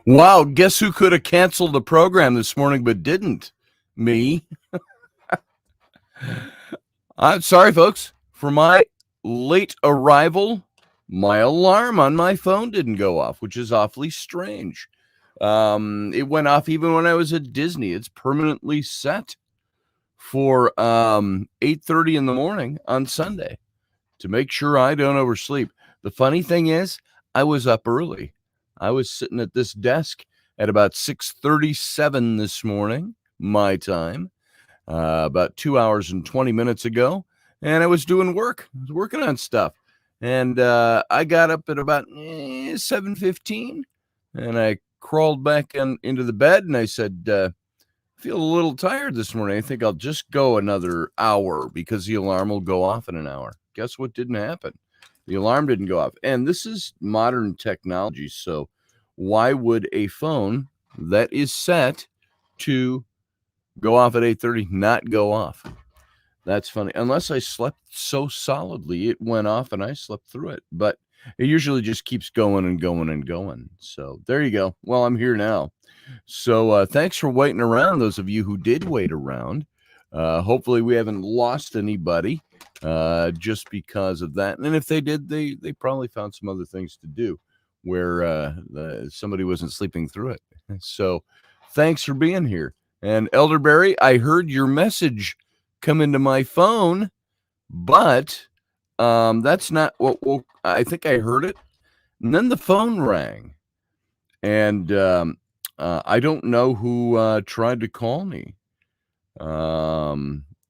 Wow, guess who could have canceled the program this morning but didn't? Me. I'm sorry, folks, for my late arrival. My alarm on my phone didn't go off, which is awfully strange. It went off even when I was at Disney. It's permanently set for 8:30 in the morning on Sunday to make sure I don't oversleep. The funny thing is, I was up early. I was sitting at this desk at about 6:37 this morning, my time, about 2 hours and 20 minutes ago, and I was doing work. I was working on stuff. And I got up at about 7:15, and I crawled back into the bed, and I said, I feel a little tired this morning. I think I'll just go another hour because the alarm will go off in an hour. Guess what didn't happen? The alarm didn't go off. And this is modern technology, so why would a phone that is set to go off at 8:30 not go off? That's funny. Unless I slept so solidly, it went off and I slept through it. But it usually just keeps going and going and going. So there you go. Well, I'm here now. So thanks for waiting around, those of you who did wait around. Hopefully we haven't lost anybody just because of that. And if they did, they probably found some other things to do where somebody wasn't sleeping through it. So thanks for being here. And Elderberry, I heard your message come into my phone, but that's not what I think I heard it. And then the phone rang. And I don't know who tried to call me.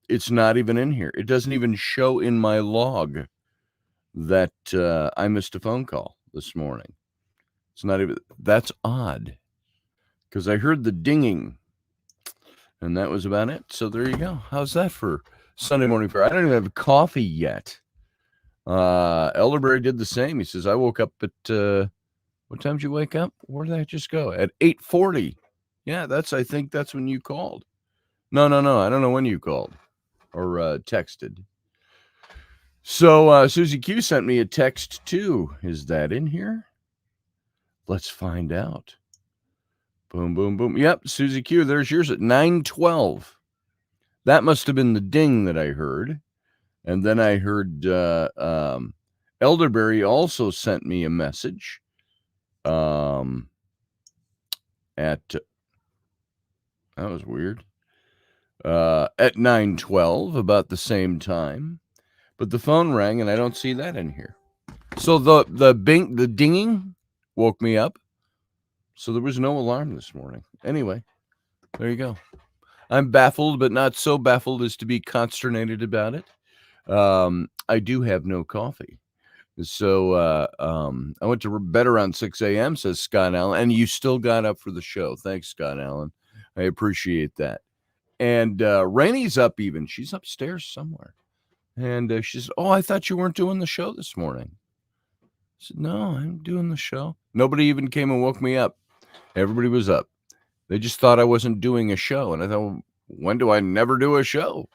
It's not even in here. It doesn't even show in my log that I missed a phone call this morning. It's not even, that's odd, because I heard the dinging, and that was about it. So there you go. How's that for Sunday morning prayer? I don't even have coffee yet. Elderberry did the same. He says, I woke up at, what time did you wake up? Where did I just go? At 8:40. Yeah, I think that's when you called. No. I don't know when you called or texted. So Susie Q sent me a text too. Is that in here? Let's find out. Boom, boom, boom. Yep, Susie Q, there's yours at 9:12. That must have been the ding that I heard. And then I heard Elderberry also sent me a message at, that was weird, at 9:12, about the same time. But the phone rang, and I don't see that in here. So the dinging woke me up. So there was no alarm this morning. Anyway, there you go. I'm baffled, but not so baffled as to be consternated about it. I do have no coffee. So I went to bed around 6 a.m., says Scott Allen, and you still got up for the show. Thanks, Scott Allen. I appreciate that. And Rainey's up even. She's upstairs somewhere. And she said, oh, I thought you weren't doing the show this morning. I said, no, I'm doing the show. Nobody even came and woke me up. Everybody was up. They just thought I wasn't doing a show. And I thought, well, when do I never do a show?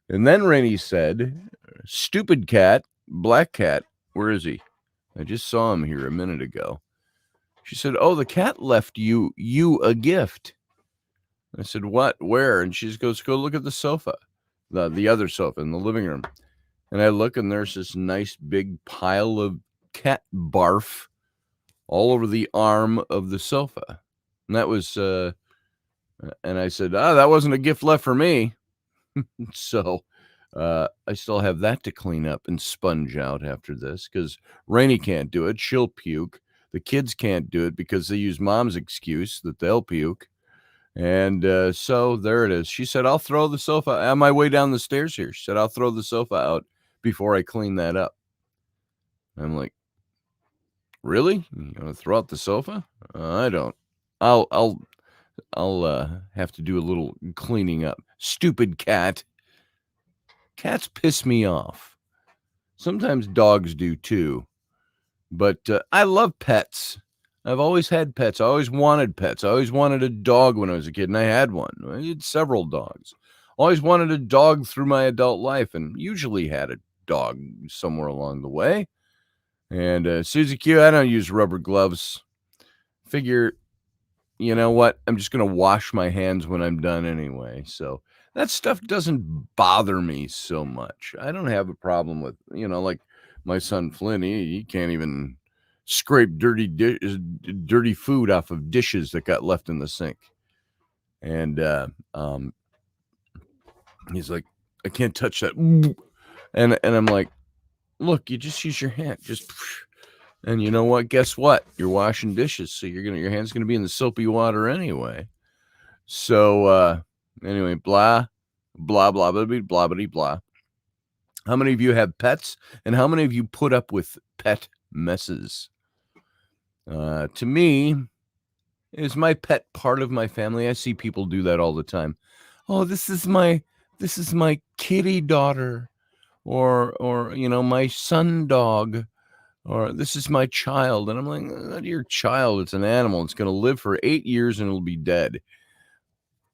And then Rainey said, stupid cat, black cat, where is he? I just saw him here a minute ago. She said, oh, the cat left you a gift. I said, what? Where? And she goes, go look at the sofa, the other sofa in the living room. And I look, and there's this nice big pile of cat barf all over the arm of the sofa. And that was, and I said, that wasn't a gift left for me. So I still have that to clean up and sponge out after this, because Rainey can't do it. She'll puke. The kids can't do it because they use mom's excuse that they'll puke. And so there it is. She said, I'll throw the sofa on my way down the stairs here. She said, I'll throw the sofa out before I clean that up. I'm like, really? You want to throw out the sofa? I don't. I'll have to do a little cleaning up. Stupid cat. Cats piss me off. Sometimes dogs do too. But I love pets. I've always had pets. I always wanted pets. I always wanted a dog when I was a kid, and I had one. I had several dogs. Always wanted a dog through my adult life, and usually had a dog somewhere along the way. And Susie Q, I don't use rubber gloves. Figure you know what? I'm just going to wash my hands when I'm done anyway. So that stuff doesn't bother me so much. I don't have a problem with, like my son Flynn, he can't even scrape dirty food off of dishes that got left in the sink. And he's like, I can't touch that. And I'm like, look, you just use your hand. And you know what? Guess what? You're washing dishes, so your hand's gonna be in the soapy water anyway. So anyway, blah blah blah blah blah blah blah. How many of you have pets, and how many of you put up with pet messes? To me, is my pet part of my family? I see people do that all the time. Oh, this is my kitty daughter, or my son dog, or this is my child. And I'm like, not your child. It's an animal. It's going to live for 8 years and it'll be dead.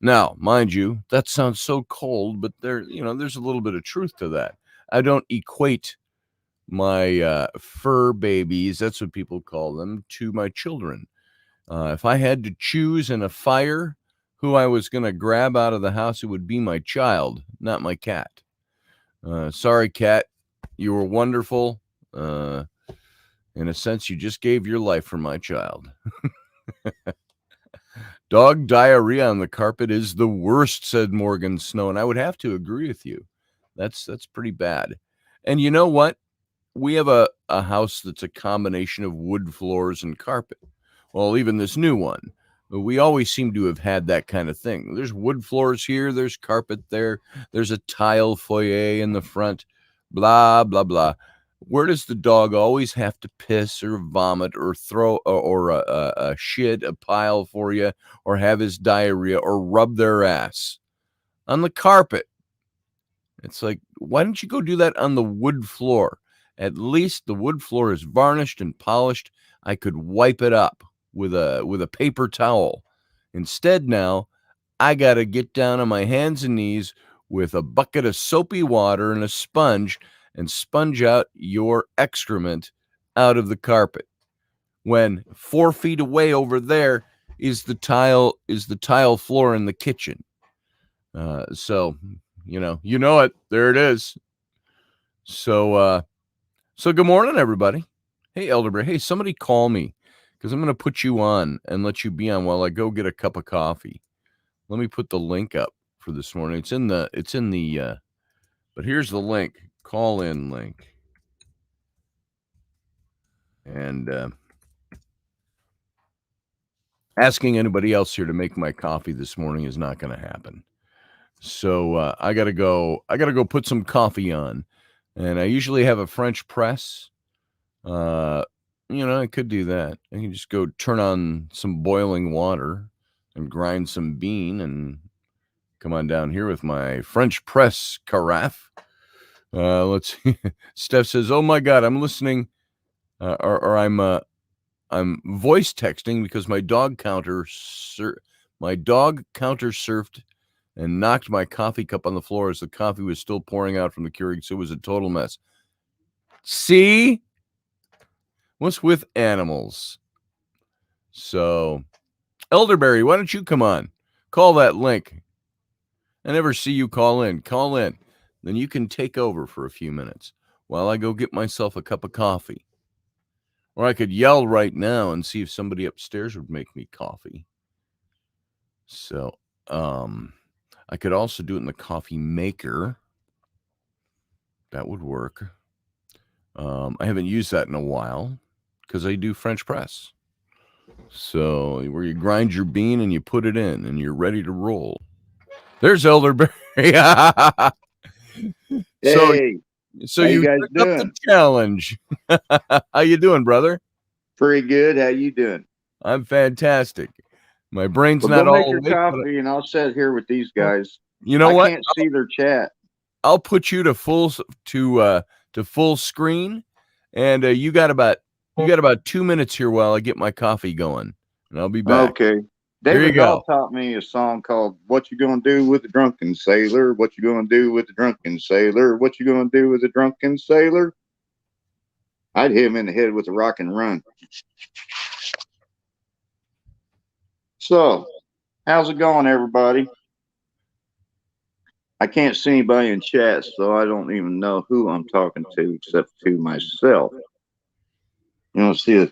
Now, mind you, that sounds so cold, but there's a little bit of truth to that. I don't equate my fur babies, that's what people call them, to my children. If I had to choose in a fire who I was going to grab out of the house, it would be my child, not my cat. Sorry, cat. You were wonderful. In a sense, you just gave your life for my child. Dog diarrhea on the carpet is the worst, said Morgan Snow, and I would have to agree with you. That's pretty bad. And you know what? We have a house that's a combination of wood floors and carpet. Well, even this new one. We always seem to have had that kind of thing. There's wood floors here, there's carpet there, there's a tile foyer in the front, blah, blah, blah. Where does the dog always have to piss or vomit or throw or a shit a pile for you, or have his diarrhea or rub their ass? On the carpet. It's like, why don't you go do that on the wood floor? At least the wood floor is varnished and polished. I could wipe it up with a paper towel. Instead now, I got to get down on my hands and knees with a bucket of soapy water and a sponge and sponge out your excrement out of the carpet. When 4 feet away over there is the tile floor in the kitchen. So you know it. There it is. So good morning, everybody. Hey, Elderberry. Hey, somebody call me, because I'm going to put you on and let you be on while I go get a cup of coffee. Let me put the link up for this morning. It's in the but here's the link. Call in link. And asking anybody else here to make my coffee this morning is not going to happen. So I gotta go put some coffee on, and I usually have a French press. I could do that. I can just go turn on some boiling water and grind some bean and come on down here with my French press carafe. Let's see. Steph says, "Oh my God, I'm listening, or I'm voice texting because my dog counter surfed and knocked my coffee cup on the floor as the coffee was still pouring out from the Keurig, so it was a total mess." See? What's with animals? So, Elderberry, why don't you come on? Call that link. I never see you call in. Call in. Then you can take over for a few minutes while I go get myself a cup of coffee. Or I could yell right now and see if somebody upstairs would make me coffee. So, I could also do it in the coffee maker. That would work. I haven't used that in a while because I do French press. So where you grind your bean and you put it in and you're ready to roll. There's Elderberry. Hey, so how you you guys took up the doing? challenge. How you doing, brother? Pretty good. How you doing? I'm fantastic. My brain's Well, not go make all your awake, but coffee, and I'll sit here with these guys. you know I what? can't see their chat. I'll put you to full screen, and you got about 2 minutes here while I get my coffee going, and I'll be back. Okay. Here you David go. Dahl taught me a song called "What You Gonna Do with the Drunken Sailor? What you gonna do with the drunken sailor? What you gonna do with the drunken sailor?" I'd hit him in the head with a rock and run. So, how's it going, everybody? I can't see anybody in chat, so I don't even know who I'm talking to except to myself. You know, see,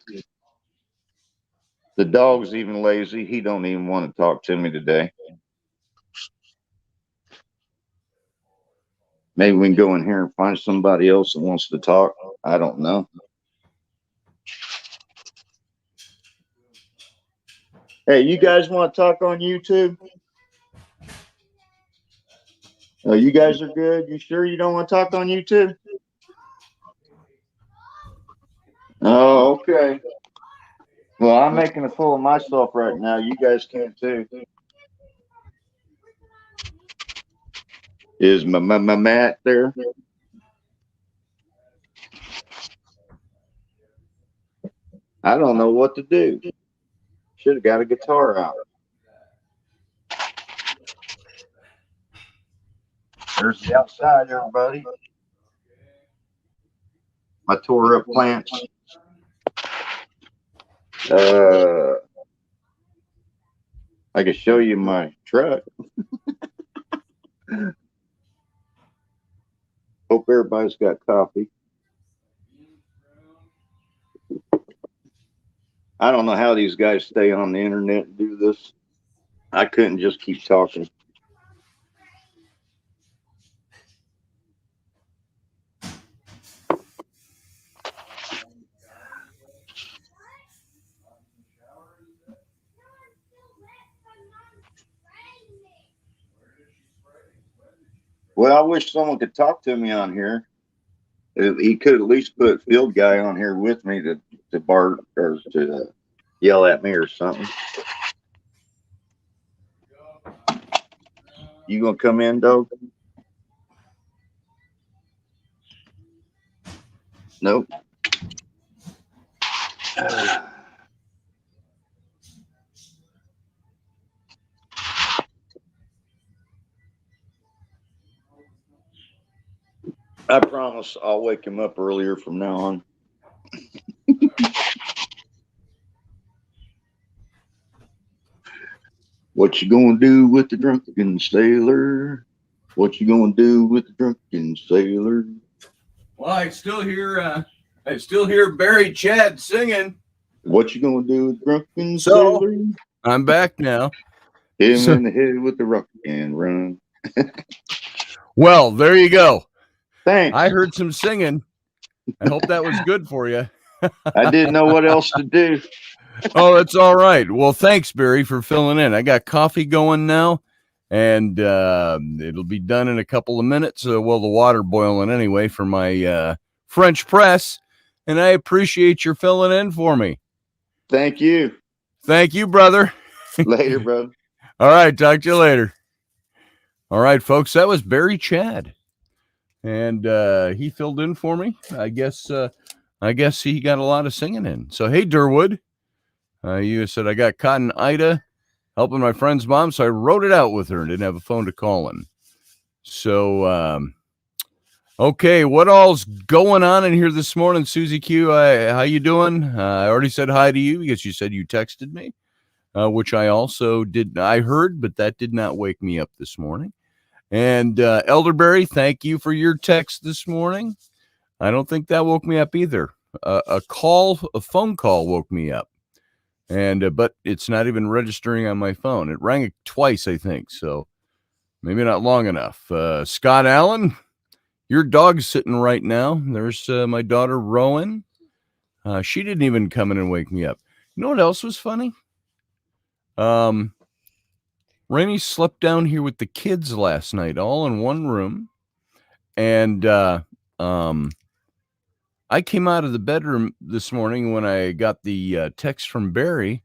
the dog's even lazy. He don't even want to talk to me today. Maybe we can go in here and find somebody else that wants to talk. I don't know. Hey, you guys want to talk on YouTube? Oh, you guys are good? You sure you don't want to talk on YouTube? Oh, okay. Well, I'm making a fool of myself right now. You guys can too. Is my Matt there? I don't know what to do. Should have got a guitar out. There's the outside, everybody. My tore up plants. I can show you my truck. Hope everybody's got coffee. I don't know how these guys stay on the internet and do this. I couldn't just keep talking. Well, I wish someone could talk to me on here. He could at least put field guy on here with me to bark or to yell at me or something. You gonna come in, dog? Nope. I promise I'll wake him up earlier from now on. What you gonna do with the drunken sailor? What you gonna do with the drunken sailor? Well, I still hear Barry Chad singing. What you gonna do with the drunken So, sailor? I'm back now. Hit him in the head with the rock and run. Well, there you go. Thanks. I heard some singing. I hope that was good for you. I didn't know what else to do. Oh, that's all right. Well, thanks, Barry, for filling in. I got coffee going now, and it'll be done in a couple of minutes. Well, the water boiling anyway for my French press, and I appreciate your filling in for me. Thank you. Thank you, brother. Later, brother. All right, talk to you later. All right, folks, that was Barry Chad, and he filled in for me. I guess he got a lot of singing in. So, hey, Durwood, you said I got caught in Ida helping my friend's mom, so I wrote it out with her and didn't have a phone to call in. So, okay, what all's going on in here this morning, Susie Q? How you doing? I already said hi to you because you said you texted me, which I also did. I heard, but that did not wake me up this morning. And Elderberry, thank you for your text this morning. I don't think that woke me up either. A phone call woke me up. And but it's not even registering on my phone. It rang twice, I think. So maybe not long enough. Scott Allen, your dog's sitting right now. There's my daughter Rowan. She didn't even come in and wake me up. You know what else was funny? Rainy slept down here with the kids last night, all in one room. And I came out of the bedroom this morning when I got the text from Barry,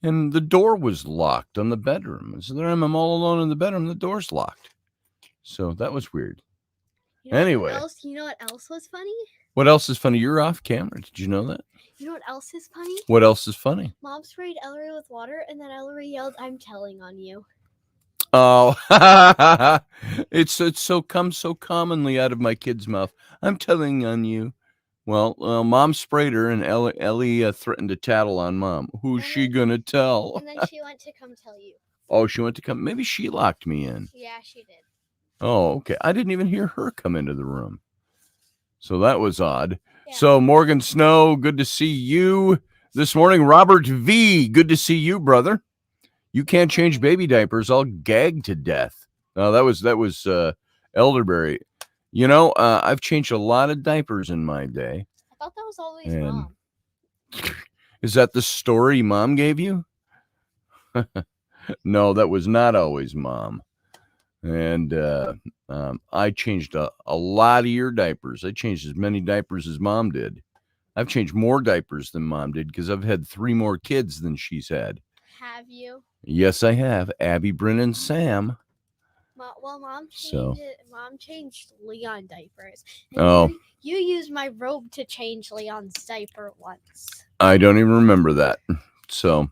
and the door was locked on the bedroom. So there I'm all alone in the bedroom. The door's locked. So that was weird. Anyway. You know what else was funny? What else is funny? You're off camera. Did you know that? You know what else is funny? What else is funny? Mom sprayed Ellery with water, and then Ellery yelled, "I'm telling on you." Oh, it's so commonly out of my kid's mouth. I'm telling on you. Well, Mom sprayed her, and Ellie threatened to tattle on Mom. Who's she gonna tell? And then she went to come tell you. Oh, she went to come. Maybe she locked me in. Yeah, she did. Oh, okay. I didn't even hear her come into the room. So that was odd. Yeah. So Morgan Snow, good to see you this morning. Robert V, good to see you, brother. You can't change baby diapers. I'll gag to death. That was Elderberry. You know, I've changed a lot of diapers in my day. I thought that was always Mom. Is that the story Mom gave you? No, that was not always Mom. And I changed a lot of your diapers. I changed as many diapers as Mom did. I've changed more diapers than Mom did because I've had 3 more kids than she's had. Have you? Yes, I have. Abby, Bryn, and Sam. Well, Mom changed Leon diapers. And you used my robe to change Leon's diaper once. I don't even remember that. So,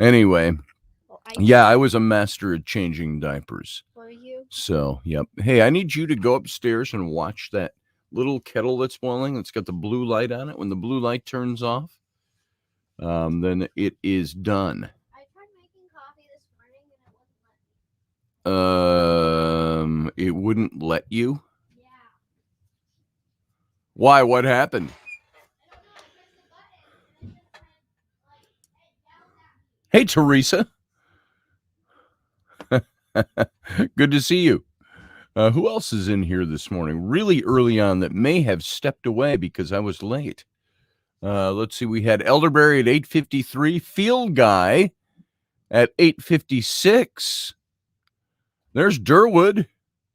anyway, I was a master at changing diapers. Were you? So, yep. Hey, I need you to go upstairs and watch that little kettle that's boiling. It's got the blue light on it. When the blue light turns off, then it is done. I tried making coffee this morning and It wouldn't let you? Yeah. Why? What happened? Hey, Teresa. Good to see you. Who else is in here this morning? Really early on that may have stepped away because I was late. Let's see. We had Elderberry at 8:53. Field Guy at 8:56. There's Durwood.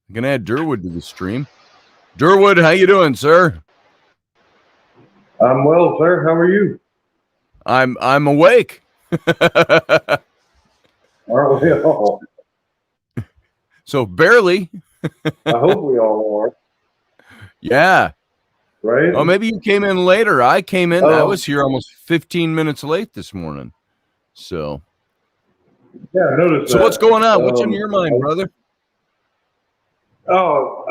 I'm going to add Durwood to the stream. Durwood, how you doing, sir? I'm well, sir. How are you? I'm awake. Aren't we all? So barely. I hope we all are. Yeah. Right? Oh, maybe you came in later. I came in. I Oh. was here almost 15 minutes late this morning. So. Yeah, I noticed So that. what's going on? What's in your mind, brother? Oh,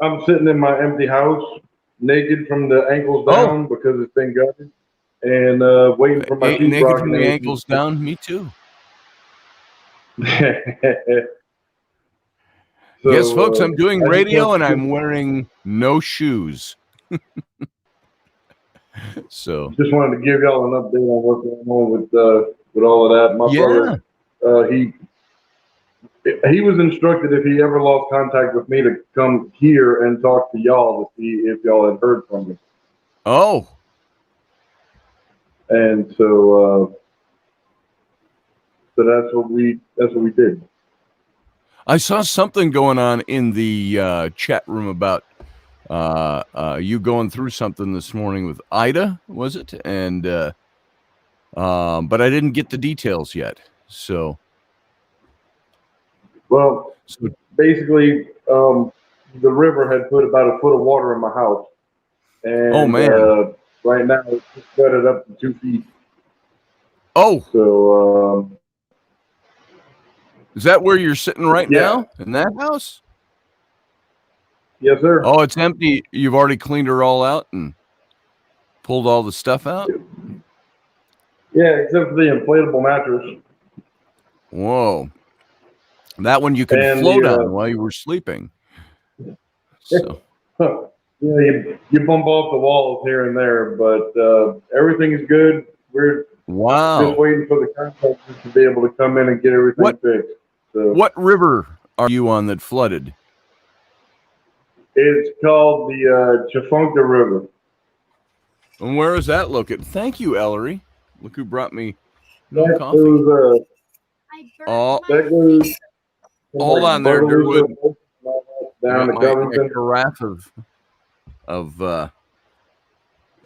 I'm sitting in my empty house, naked from the ankles down because it's been gutted, and waiting for my naked sheetrock from the ankles down. Me too. So, yes, folks, I'm doing I radio and I'm wearing no shoes. So just wanted to give y'all an update on what's going on with all of that. My brother, he was instructed if he ever lost contact with me to come here and talk to y'all to see if y'all had heard from me. Oh. And so that's what we did. I saw something going on in the chat room about you going through something this morning with Ida, was it? And but I didn't get the details yet. So basically, the river had put about a foot of water in my house, and right now it's just flooded up to 2 feet. Oh, so is that where you're sitting right now in that house? Yes, sir. Oh, it's empty. You've already cleaned her all out and pulled all the stuff out? Yeah, except for the inflatable mattress. Whoa. That one you could float on while you were sleeping. So. Yeah, you bump off the walls here and there, but everything is good. We're just waiting for the contractors to be able to come in and get everything fixed. So, what river are you on that flooded? It's called the Chafunka River. And where is that located? Thank you, Ellery. Look who brought me That coffee. Goes, that goes. Hold on there, Durwood. Down to a carafe of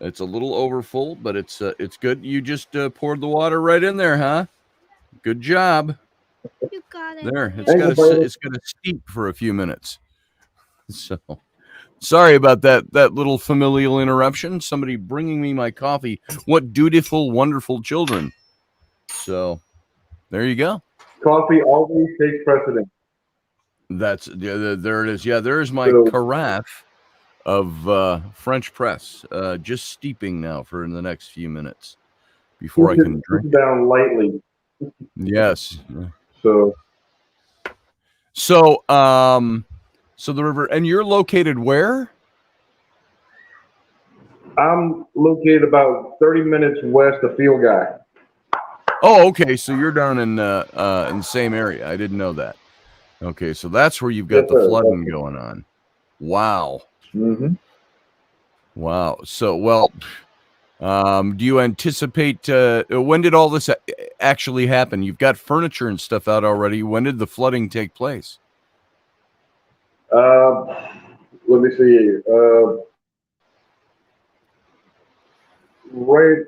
it's a little overfull, but it's good. You just poured the water right in there, huh? Good job. You got it. There, it's got to steep for a few minutes. So, sorry about that little familial interruption. Somebody bringing me my coffee. What dutiful, wonderful children. So, there you go. Coffee always takes precedence. There it is. Yeah, there's my carafe French press. Just steeping now for the next few minutes before I can drink down lightly. Yes. So the river, and you're located where? I'm located about 30 minutes west of Field Guy. Oh, okay. So you're down in the same area. I didn't know that. Okay, so that's where you've got the flooding going on. Wow. Mm-hmm. Wow. So, well, do you anticipate when did all this actually happen? You've got furniture and stuff out already. When did the flooding take place? Let me see. Right,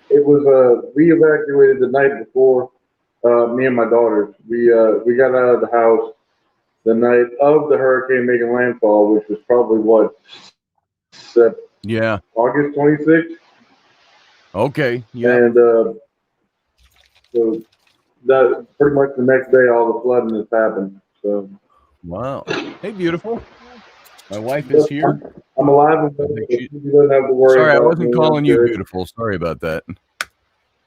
it was we evacuated the night before. Me and my daughters. We got out of the house the night of the hurricane making landfall, which was probably what? August 26th. Okay. Yeah. And so that pretty much the next day, all the flooding has happened. So. Wow. Hey, beautiful. My wife is here. I'm alive. And you don't have to worry. Sorry, I wasn't calling you beautiful. Sorry about that.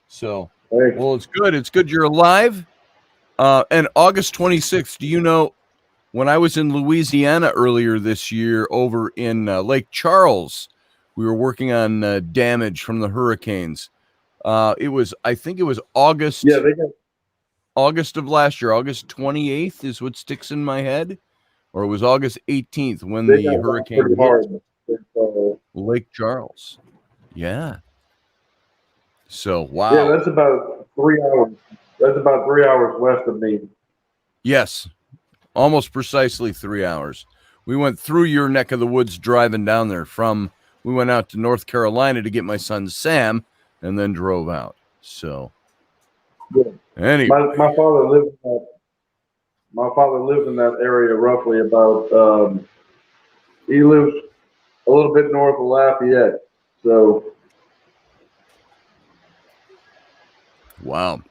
So, well, it's good. It's good you're alive. And August 26th, do you know, when I was in Louisiana earlier this year over in Lake Charles, we were working on damage from the hurricanes. I think it was August. Yeah, August of last year. August 28th is what sticks in my head. Or it was August 18th when the hurricane hit Lake Charles. Yeah. So, wow. Yeah, that's about 3 hours. That's about 3 hours west of me. Yes. Almost precisely 3 hours. We went through your neck of the woods driving down there we went out to North Carolina to get my son Sam and then drove out. So, yeah. Anyway. My father lives in that area roughly about, he lives a little bit north of Lafayette. So. Wow.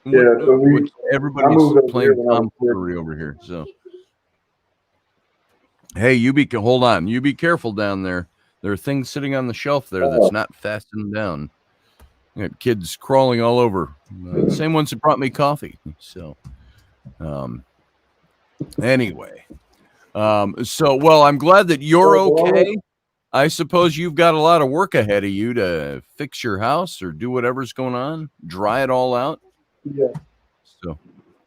Yeah, so everybody's playing tomfoolery over here. So, hey, hold on. You be careful down there. There are things sitting on the shelf there that's not fastened down. I got kids crawling all over. The same ones that brought me coffee. So, anyway. Well, I'm glad that you're okay. I suppose you've got a lot of work ahead of you to fix your house or do whatever's going on, dry it all out. Yeah. So.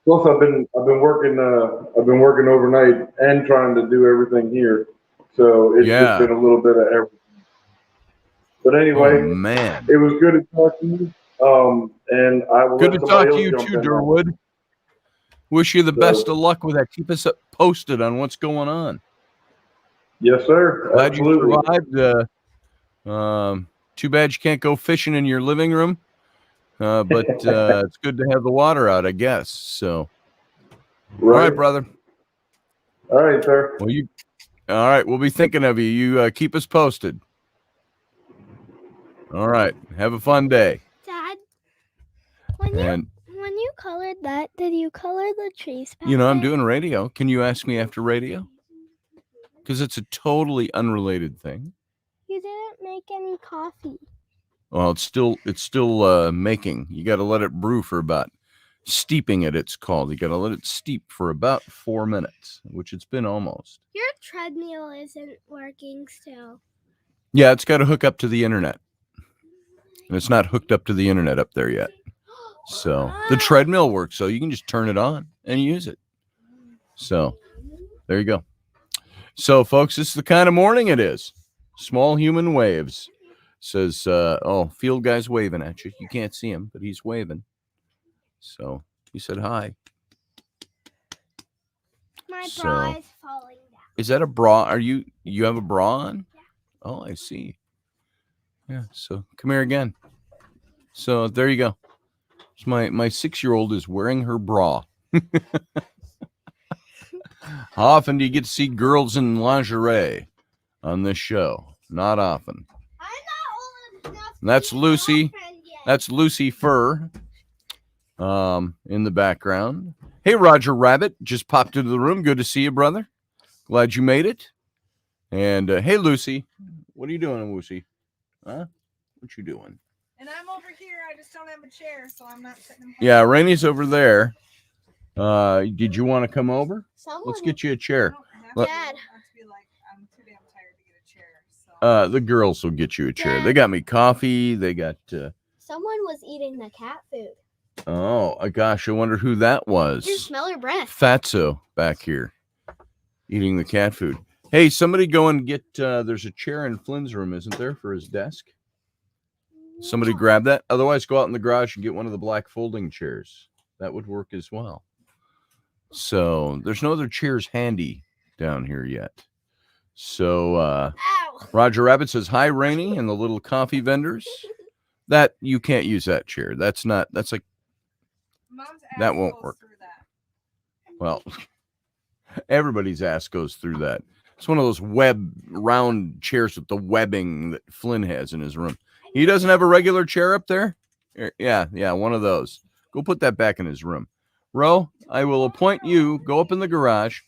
Plus, I've been working overnight and trying to do everything here. So it's just been a little bit of everything. But anyway, man, it was good to talk to you. And I will. Good to talk to you too, Durwood. Wish you the best of luck with that. Keep us posted on what's going on. Yes, sir. Glad Absolutely. you survived. Too bad you can't go fishing in your living room. But it's good to have the water out, I guess. So, All right, brother. All right, sir. Well, all right. We'll be thinking of you. You keep us posted. All right. Have a fun day. Dad, when you colored that, did you color the trees back I'm doing radio. Can you ask me after radio? Because it's a totally unrelated thing. You didn't make any coffee. Well, it's still making. You got to let it brew for about steeping it. It's called. You got to let it steep for about 4 minutes, which it's been almost. Your treadmill isn't working still. Yeah, it's got to hook up to the internet, and it's not hooked up to the internet up there yet. So the treadmill works, so you can just turn it on and use it. So there you go. So, folks, this is the kind of morning it is. Small human waves. Says, Field Guy's waving at you. You can't see him, but he's waving. So he said hi. My bra is falling down. Is that a bra? You have a bra on? Yeah. Oh, I see. Yeah, so come here again. So there you go. So my 6-year-old is wearing her bra. How often do you get to see girls in lingerie on this show? Not often. I'm not old enough. That's Lucy. That's Lucy Fur in the background. Hey, Roger Rabbit just popped into the room. Good to see you, brother. Glad you made it. And hey, Lucy, what are you doing, Lucy? Huh? What you doing? And I'm over here. I just don't have a chair, so I'm not sitting. Yeah, Rainey's over there. Did you want to come over? Let's get you a chair. Dad. I'm too damn tired to get a chair. So. The girls will get you a chair. They got me coffee. They got. Someone was eating the cat food. Oh, gosh, I wonder who that was. You smell her breath. Fatso back here eating the cat food. Hey, somebody go and get, there's a chair in Flynn's room, isn't there, for his desk? Somebody grab that. Otherwise, go out in the garage and get one of the black folding chairs. That would work as well. So there's no other chairs handy down here yet. So Roger Rabbit says, hi, Rainy, and the little coffee vendors. That, you can't use that chair. That's like, Mom's that won't work. Well, everybody's ass goes through that. It's one of those round chairs with the webbing that Flynn has in his room. He doesn't have a regular chair up there? Yeah, one of those. Go put that back in his room. Ro, I will appoint you. Go up in the garage,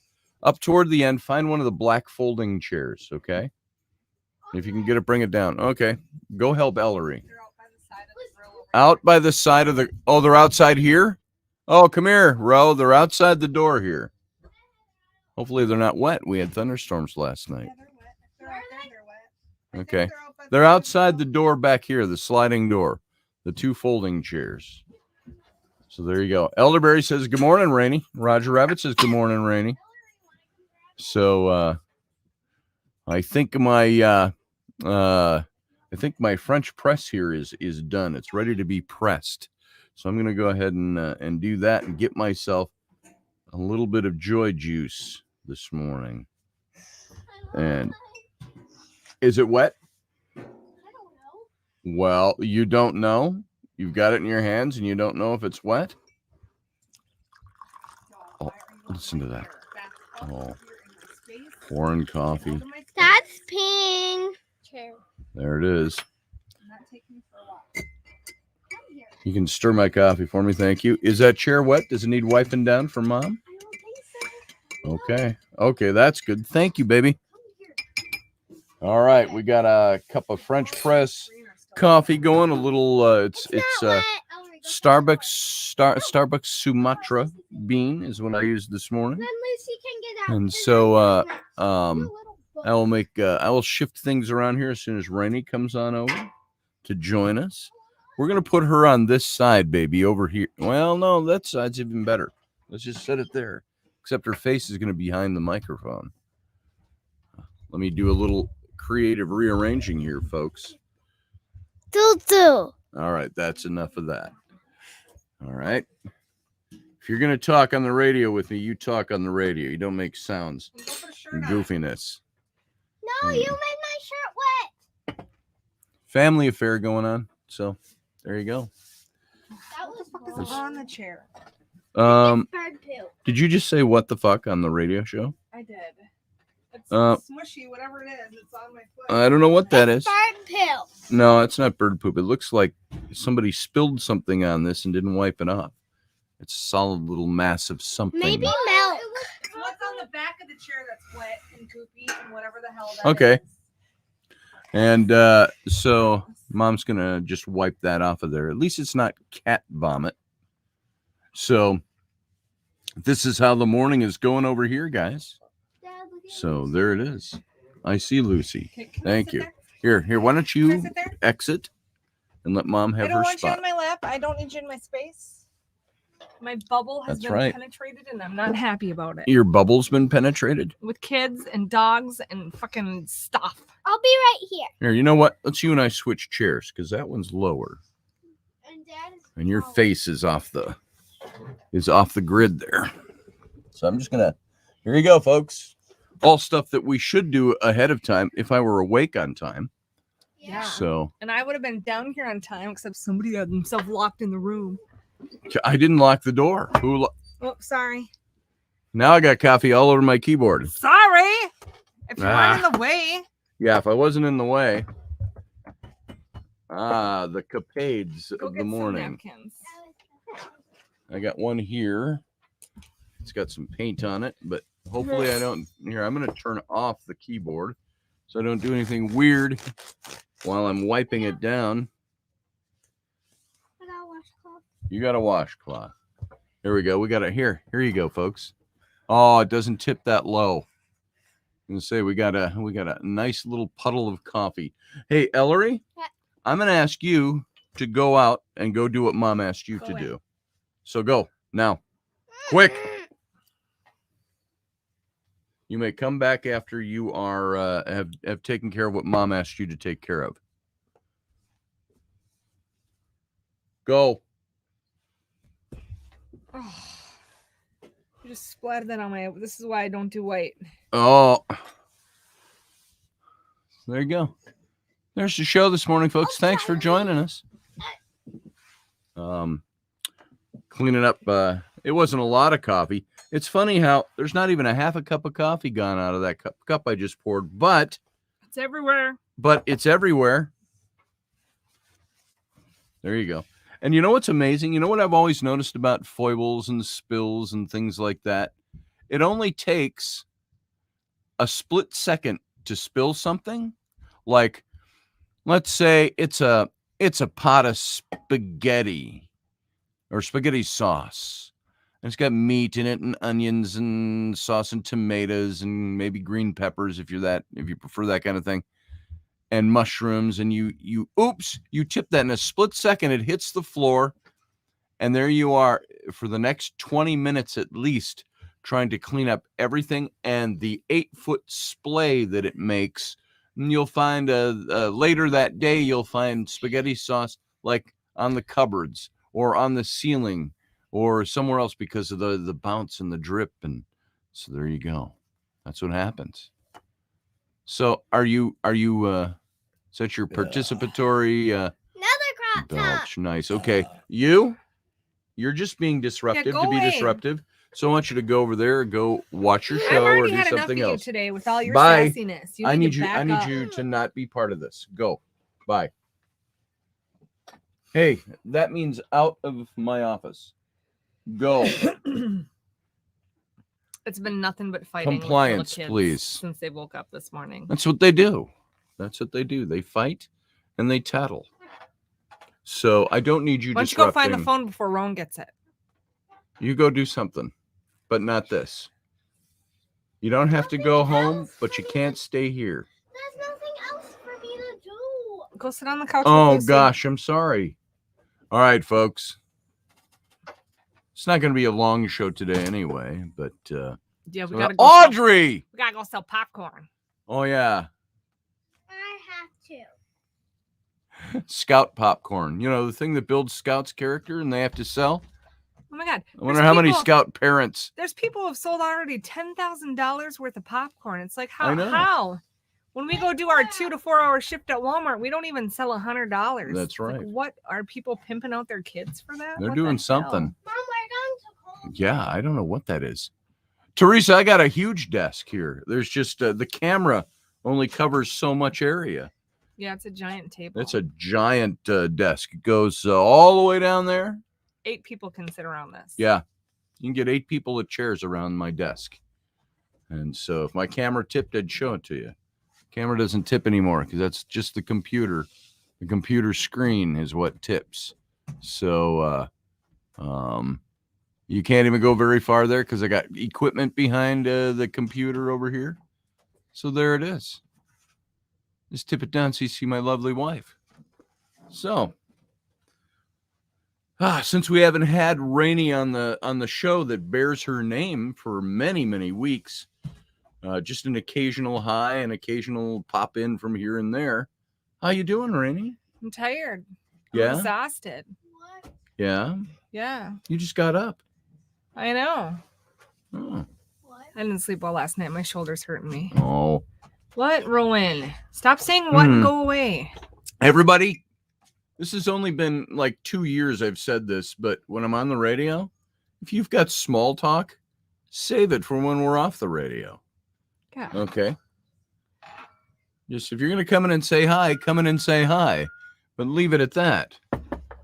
up toward the end, find one of the black folding chairs, okay? If you can get it, bring it down. Okay. Go help Ellery. Out by the side of the... Oh, they're outside here? Oh, come here, Ro. They're outside the door here. Hopefully they're not wet. We had thunderstorms last night. Yeah, they're wet. They're wet. Okay. They're outside the door back here, the sliding door, the two folding chairs. So there you go. Elderberry says, good morning, Rainy. Roger Rabbit says, good morning, Rainy. So I think my French press here is done. It's ready to be pressed. So I'm going to go ahead and do that and get myself a little bit of joy juice this morning. And is it wet? I don't know. Well, you don't know. You've got it in your hands and you don't know if it's wet. Oh, listen to that. Oh, foreign coffee. That's pink. Chair. There it is. You can stir my coffee for me. Thank you. Is that chair wet? Does it need wiping down for Mom? I don't think so. Okay. Okay, that's good. Thank you, baby. All right, we got a cup of French press coffee going. A little. It's Starbucks Sumatra bean is what I used this morning. Then Lucy can get out. And so I will shift things around here as soon as Rainy comes on over to join us. We're going to put her on this side, baby, over here. Well, no, that side's even better. Let's just set it there. Except her face is going to be behind the microphone. Let me do a little creative rearranging here, folks. All right, that's enough of that. All right. If you're going to talk on the radio with me, you talk on the radio. You don't make sounds and goofiness. No, you made my shirt wet. Family affair going on. So there you go. That was on the chair. bird poop. Did you just say what the fuck on the radio show? I did. It's smushy, whatever it is. It's on my foot. I don't know what that is. Bird poop. No, it's not bird poop. It looks like somebody spilled something on this and didn't wipe it off. It's a solid little mass of something. Maybe milk. What's on the back of the chair that's wet and goopy and whatever the hell that Okay. is. And so Mom's going to just wipe that off of there. At least it's not cat vomit. So this is how the morning is going over here, guys. Dad, look at So Lucy. there it is. I see Lucy. Okay, can I Thank sit you. there? Here, why don't Can I you sit there? exit and let Mom have I don't her want spot. you on my lap. I don't need you in my space. My bubble has That's been right. penetrated, and I'm not happy about it. Your bubble's been penetrated? With kids and dogs and fucking stuff. I'll be right here. Here, you know what? Let's you and I switch chairs because that one's lower. And Dad is And your taller. face is off the grid there. So I'm just gonna, here you go, folks. All stuff that we should do ahead of time if I were awake on time. Yeah. So And I would have been down here on time, except somebody had themselves locked in the room. I didn't lock the door. Oh, sorry. Now I got coffee all over my keyboard. Sorry. If you weren't in the way. Yeah, if I wasn't in the way. The capades Go of the get some morning. napkins. I got one here. It's got some paint on it, but hopefully I don't. Here, I'm going to turn off the keyboard so I don't do anything weird while I'm wiping it down. I got a washcloth. You got a washcloth. Here we go. We got it here. Here you go, folks. Oh, it doesn't tip that low. I'm gonna say we got a nice little puddle of coffee. Hey, Ellery, Yeah. I'm gonna ask you to go out and go do what Mom asked you to do. So go now, quick. You may come back after you are have taken care of what Mom asked you to take care of. Go. Oh, you just splattered that on my. This is why I don't do white. Oh, there you go. There's the show this morning, folks. Thanks for joining us. Cleaning up. It wasn't a lot of coffee. It's funny how there's not even a half a cup of coffee gone out of that cup I just poured, but it's everywhere. But it's everywhere. There you go. And you know what's amazing? You know what I've always noticed about foibles and spills and things like that? It only takes a split second to spill something. Like, let's say it's a pot of spaghetti or spaghetti sauce. And it's got meat in it and onions and sauce and tomatoes and maybe green peppers if you prefer that kind of thing. And mushrooms, and you tip that in a split second, it hits the floor, and there you are for the next 20 minutes at least, trying to clean up everything and the 8-foot splay that it makes. And you'll find later that day, you'll find spaghetti sauce like on the cupboards or on the ceiling or somewhere else because of the bounce and the drip. And so there you go. That's what happens. So are you is that your participatory Another crop top. belch? Nice. Okay. You're just being disruptive to be away. Disruptive. So I want you to go over there, go watch your I've show or already do had enough of something you else. today with all your Bye. sassiness. I need to you to not be part of this. Go. Bye. Hey, that means out of my office. Go. It's been nothing but fighting. Compliance, with little kids please. Since they woke up this morning. That's what they do. They fight and they tattle. So I don't need you Why don't you go find the disrupting. phone before Roan gets it? You go do something, but not this. You don't have to go home, but you can't stay here. There's nothing else for me to do. Go sit on the couch. Oh, with Lucy. gosh, I'm sorry. All right, folks. It's not going to be a long show today anyway, but... Yeah, we so gotta go. Audrey! We gotta go sell popcorn. Oh, yeah. I have to. Scout popcorn. You know, the thing that builds Scout's character and they have to sell? Oh, my God. I wonder how many Scout parents... There's people who have sold already $10,000 worth of popcorn. It's like, I know. how? When we go do our 2 to 4 hour shift at Walmart, we don't even sell $100. That's right. Like, what are people pimping out their kids for that? They're What doing the something. hell? Mom, we're going to Cold. Yeah, I don't know what that is. Teresa, I got a huge desk here. There's just the camera only covers so much area. Yeah, it's a giant table. It's a giant desk. It goes all the way down there. 8 people can sit around this. Yeah, you can get 8 people with chairs around my desk. And so if my camera tipped, I'd show it to you. Camera doesn't tip anymore because that's just the computer. The computer screen is what tips. So you can't even go very far there because I got equipment behind the computer over here. So there it is. Just tip it down so you see my lovely wife. So, since we haven't had Raini on the show that bears her name for many, many weeks, just an occasional hi, an occasional pop in from here and there. How you doing, Raini? I'm tired. Yeah? I'm exhausted. What? Yeah? Yeah, You just got up. I know. Oh. What? I didn't sleep well last night. My shoulder's hurting me. Oh. What, Rowan? Stop saying what and go away. Everybody, this has only been like 2 years I've said this, but when I'm on the radio, if you've got small talk, save it for when we're off the radio. Yeah. Okay? Just if you're going to come in and say hi, come in and say hi, but leave it at that.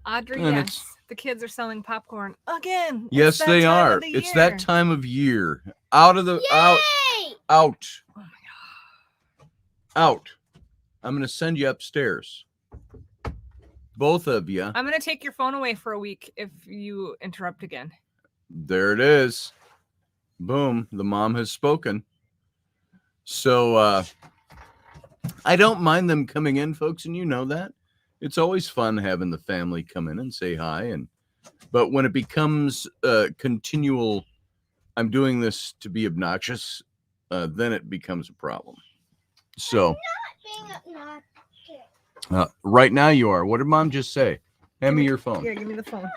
Audrey, And yes. The kids are selling popcorn again. Yes, they are. It's that time of year. Out of the out. Oh my God. Out. I'm going to send you upstairs. Both of you. I'm going to take your phone away for a week if you interrupt again. There it is. Boom. The mom has spoken. So I don't mind them coming in, folks, and you know that. It's always fun having the family come in and say hi. But when it becomes continual, I'm doing this to be obnoxious, then it becomes a problem. So right now you are. What did Mom just say? Hand me your phone. Here, give me the phone.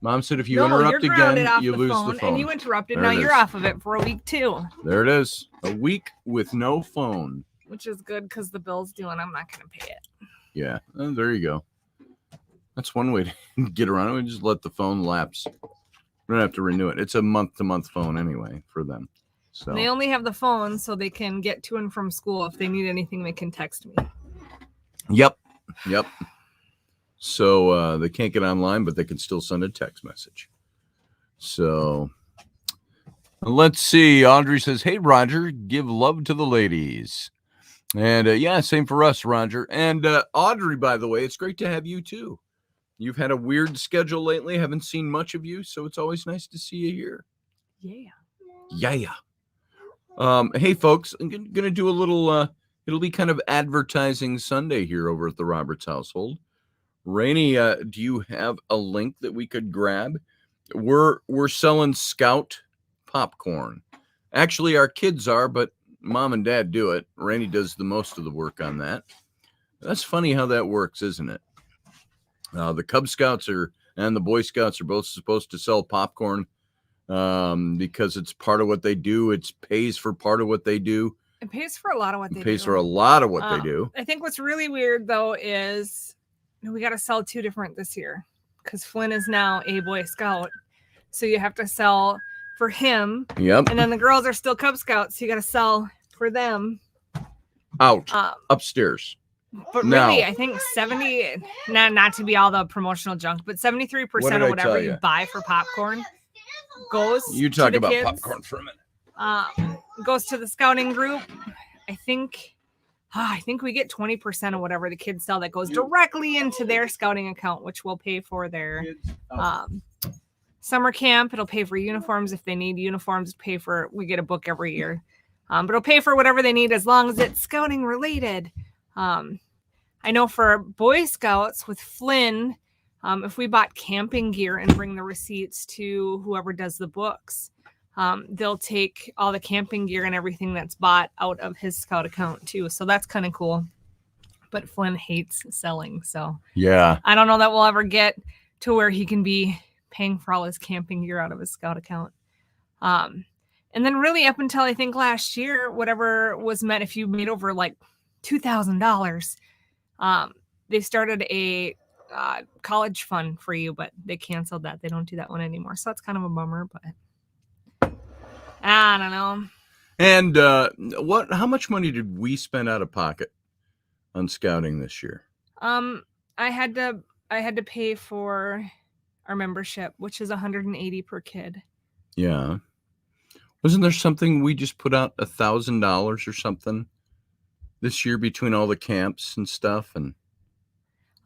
Mom said if you interrupt again, you lose the phone. And you interrupted. Now you're off of it for a week too. There it is. A week with no phone. Which is good because the bill's due and I'm not going to pay it. Yeah, there you go. That's one way to get around it. We just let the phone lapse. We don't have to renew it. It's a month-to-month phone anyway for them. So they only have the phone so they can get to and from school. If they need anything, they can text me. Yep. So they can't get online, but they can still send a text message. So let's see. Audrey says, "Hey, Roger, give love to the ladies." And yeah, same for us, Roger. And Audrey, by the way, it's great to have you too. You've had a weird schedule lately. Haven't seen much of you, so it's always nice to see you here. Yeah. Hey, folks, I'm going to do a little, it'll be kind of advertising Sunday here over at the Roberts household. Rainey, do you have a link that we could grab? We're selling Scout popcorn. Actually, our kids are, but Mom and Dad do it. Rainey does the most of the work on that. That's funny how that works, isn't it? The Cub Scouts and the Boy Scouts are both supposed to sell popcorn because it's part of what they do. It pays for part of what they do. It pays for a lot of what they do. It pays for a lot of what they do. I think what's really weird, though, is we got to sell two different this year because Flynn is now a Boy Scout. So you have to sell for him. Yep. And then the girls are still Cub Scouts. So you got to sell for them. Out. Upstairs. But really, I think 70, not to be all the promotional junk, but 73% of whatever you buy for popcorn goes You talk to the about kids, popcorn for a minute. Goes to the scouting group. I think we get 20% of whatever the kids sell that goes directly into their scouting account, which will pay for their summer camp. It'll pay for uniforms if they need uniforms. We get a book every year. But it'll pay for whatever they need as long as it's scouting related. I know for Boy Scouts with Flynn, if we bought camping gear and bring the receipts to whoever does the books, they'll take all the camping gear and everything that's bought out of his scout account too. So that's kind of cool. But Flynn hates selling. So yeah, I don't know that we'll ever get to where he can be paying for all his camping gear out of his scout account. And then really up until I think last year, whatever was meant, if you made over like $2,000, they started a college fund for you, but they canceled that. They don't do that one anymore. So that's kind of a bummer, but I don't know. And how much money did we spend out of pocket on scouting this year? I had to pay for our membership, which is $180 per kid. Yeah. Wasn't there something we just put out $1,000 or something this year between all the camps and stuff? And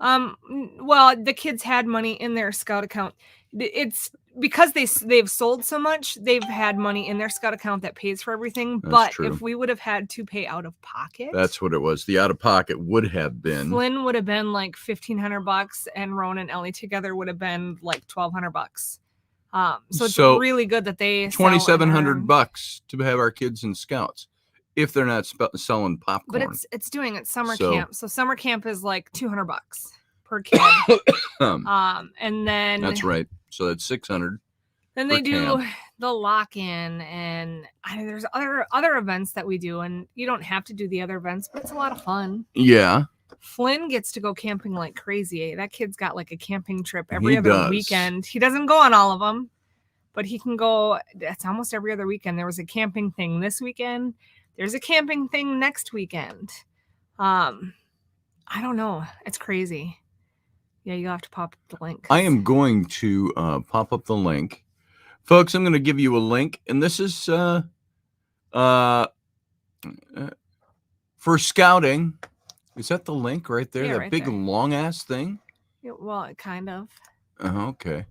well, the kids had money in their scout account. It's because they've sold so much, they've had money in their scout account that pays for everything. But true. If we would have had to pay out of pocket, that's what it was. The out of pocket would have been. Flynn would have been like $1,500, and Roan and Ellie together would have been like $1,200. So it's really good that they $2,700 to have our kids in scouts if they're not selling popcorn. But it's doing it summer camp. So summer camp is like $200 per kid. And then that's right. So that's $600. Then they do the lock-in, and there's other events that we do, and you don't have to do the other events, but it's a lot of fun. Yeah. Flynn gets to go camping like crazy. That kid's got like a camping trip every other weekend. He doesn't go on all of them, but he can go. It's almost every other weekend. There was a camping thing this weekend. There's a camping thing next weekend. I don't know. It's crazy. Yeah, you have to pop up the link. I am going to pop up the link. Folks, I'm going to give you a link, and this is for scouting. Is that the link right there? Yeah, that right big there. long-ass thing? Yeah, well, kind of. Okay.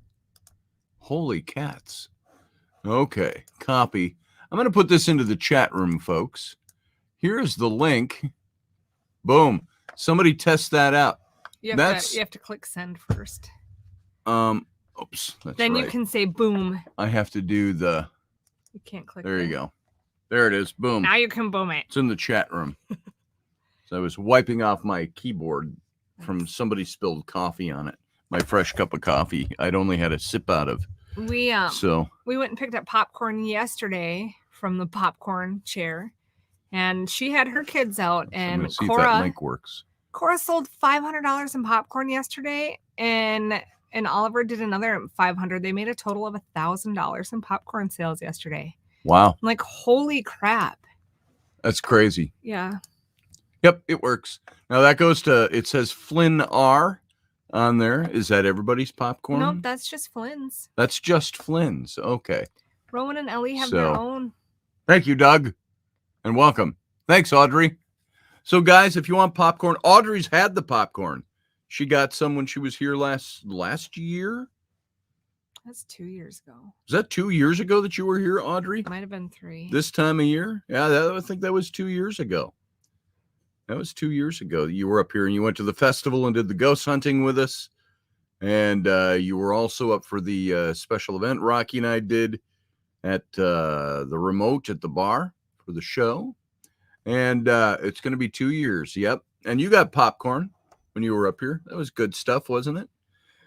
Holy cats. Okay, copy. I'm going to put this into the chat room, folks. Here's the link. Boom. Somebody test that out. You have to click send first. Oops. That's then right. you can say boom. I have to do the. You can't click. There you go. There it is. Boom. Now you can boom it. It's in the chat room. So I was wiping off my keyboard from somebody spilled coffee on it. My fresh cup of coffee. I'd only had a sip out of. We went and picked up popcorn yesterday from the popcorn chair, and she had her kids out, and see if that link works. Cora sold $500 in popcorn yesterday, and Oliver did another $500. They made a total of $1,000 in popcorn sales yesterday. Wow! I'm like, holy crap! That's crazy. Yeah. Yep, it works. Now that goes to. It says Flynn R. on there. Is that everybody's popcorn? Nope, that's just Flynn's. That's just Flynn's. Okay. Rowan and Ellie have their own. Thank you, Doug, and welcome. Thanks, Audrey. So, guys, if you want popcorn, Audrey's had the popcorn. She got some when she was here last year. That's 2 years ago. Was that 2 years ago that you were here, Audrey? Might have been 3. This time of year? Yeah, I think that was 2 years ago. That was 2 years ago. You were up here and you went to the festival and did the ghost hunting with us. And you were also up for the special event Rocky and I did at the remote at the bar for the show. And it's going to be 2 years. Yep. And you got popcorn when you were up here. That was good stuff, wasn't it?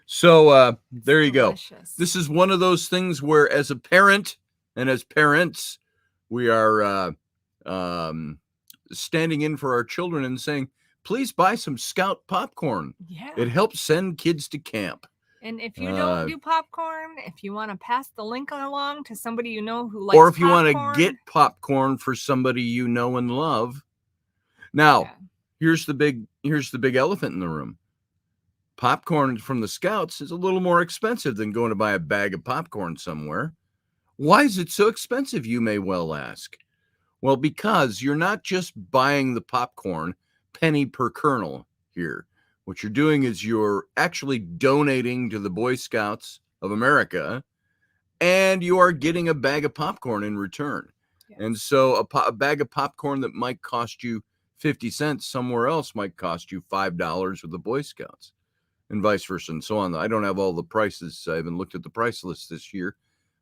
So there you go. This is one of those things where as a parent and as parents, we are standing in for our children and saying, please buy some Scout popcorn. Yeah. It helps send kids to camp. And if you don't do popcorn, if you want to pass the link along to somebody you know who likes or if you popcorn, want to get popcorn for somebody you know and love. Now, here's the big elephant in the room. Popcorn from the Scouts is a little more expensive than going to buy a bag of popcorn somewhere. Why is it so expensive, you may well ask? Well, because you're not just buying the popcorn penny per kernel here. What you're doing is you're actually donating to the Boy Scouts of America, and you are getting a bag of popcorn in return. Yes. And so a bag of popcorn that might cost you 50 cents somewhere else might cost you $5 with the Boy Scouts, and vice versa and so on. I don't have all the prices. I haven't looked at the price list this year.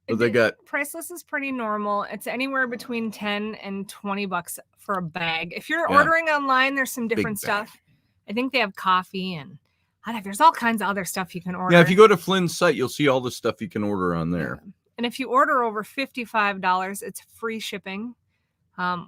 But they got price list is pretty normal. It's anywhere between $10 and $20 for a bag. If you're ordering online, there's some different stuff. I think they have coffee and there's all kinds of other stuff you can order. Yeah, if you go to Flynn's site, you'll see all the stuff you can order on there. Yeah. And if you order over $55, it's free shipping,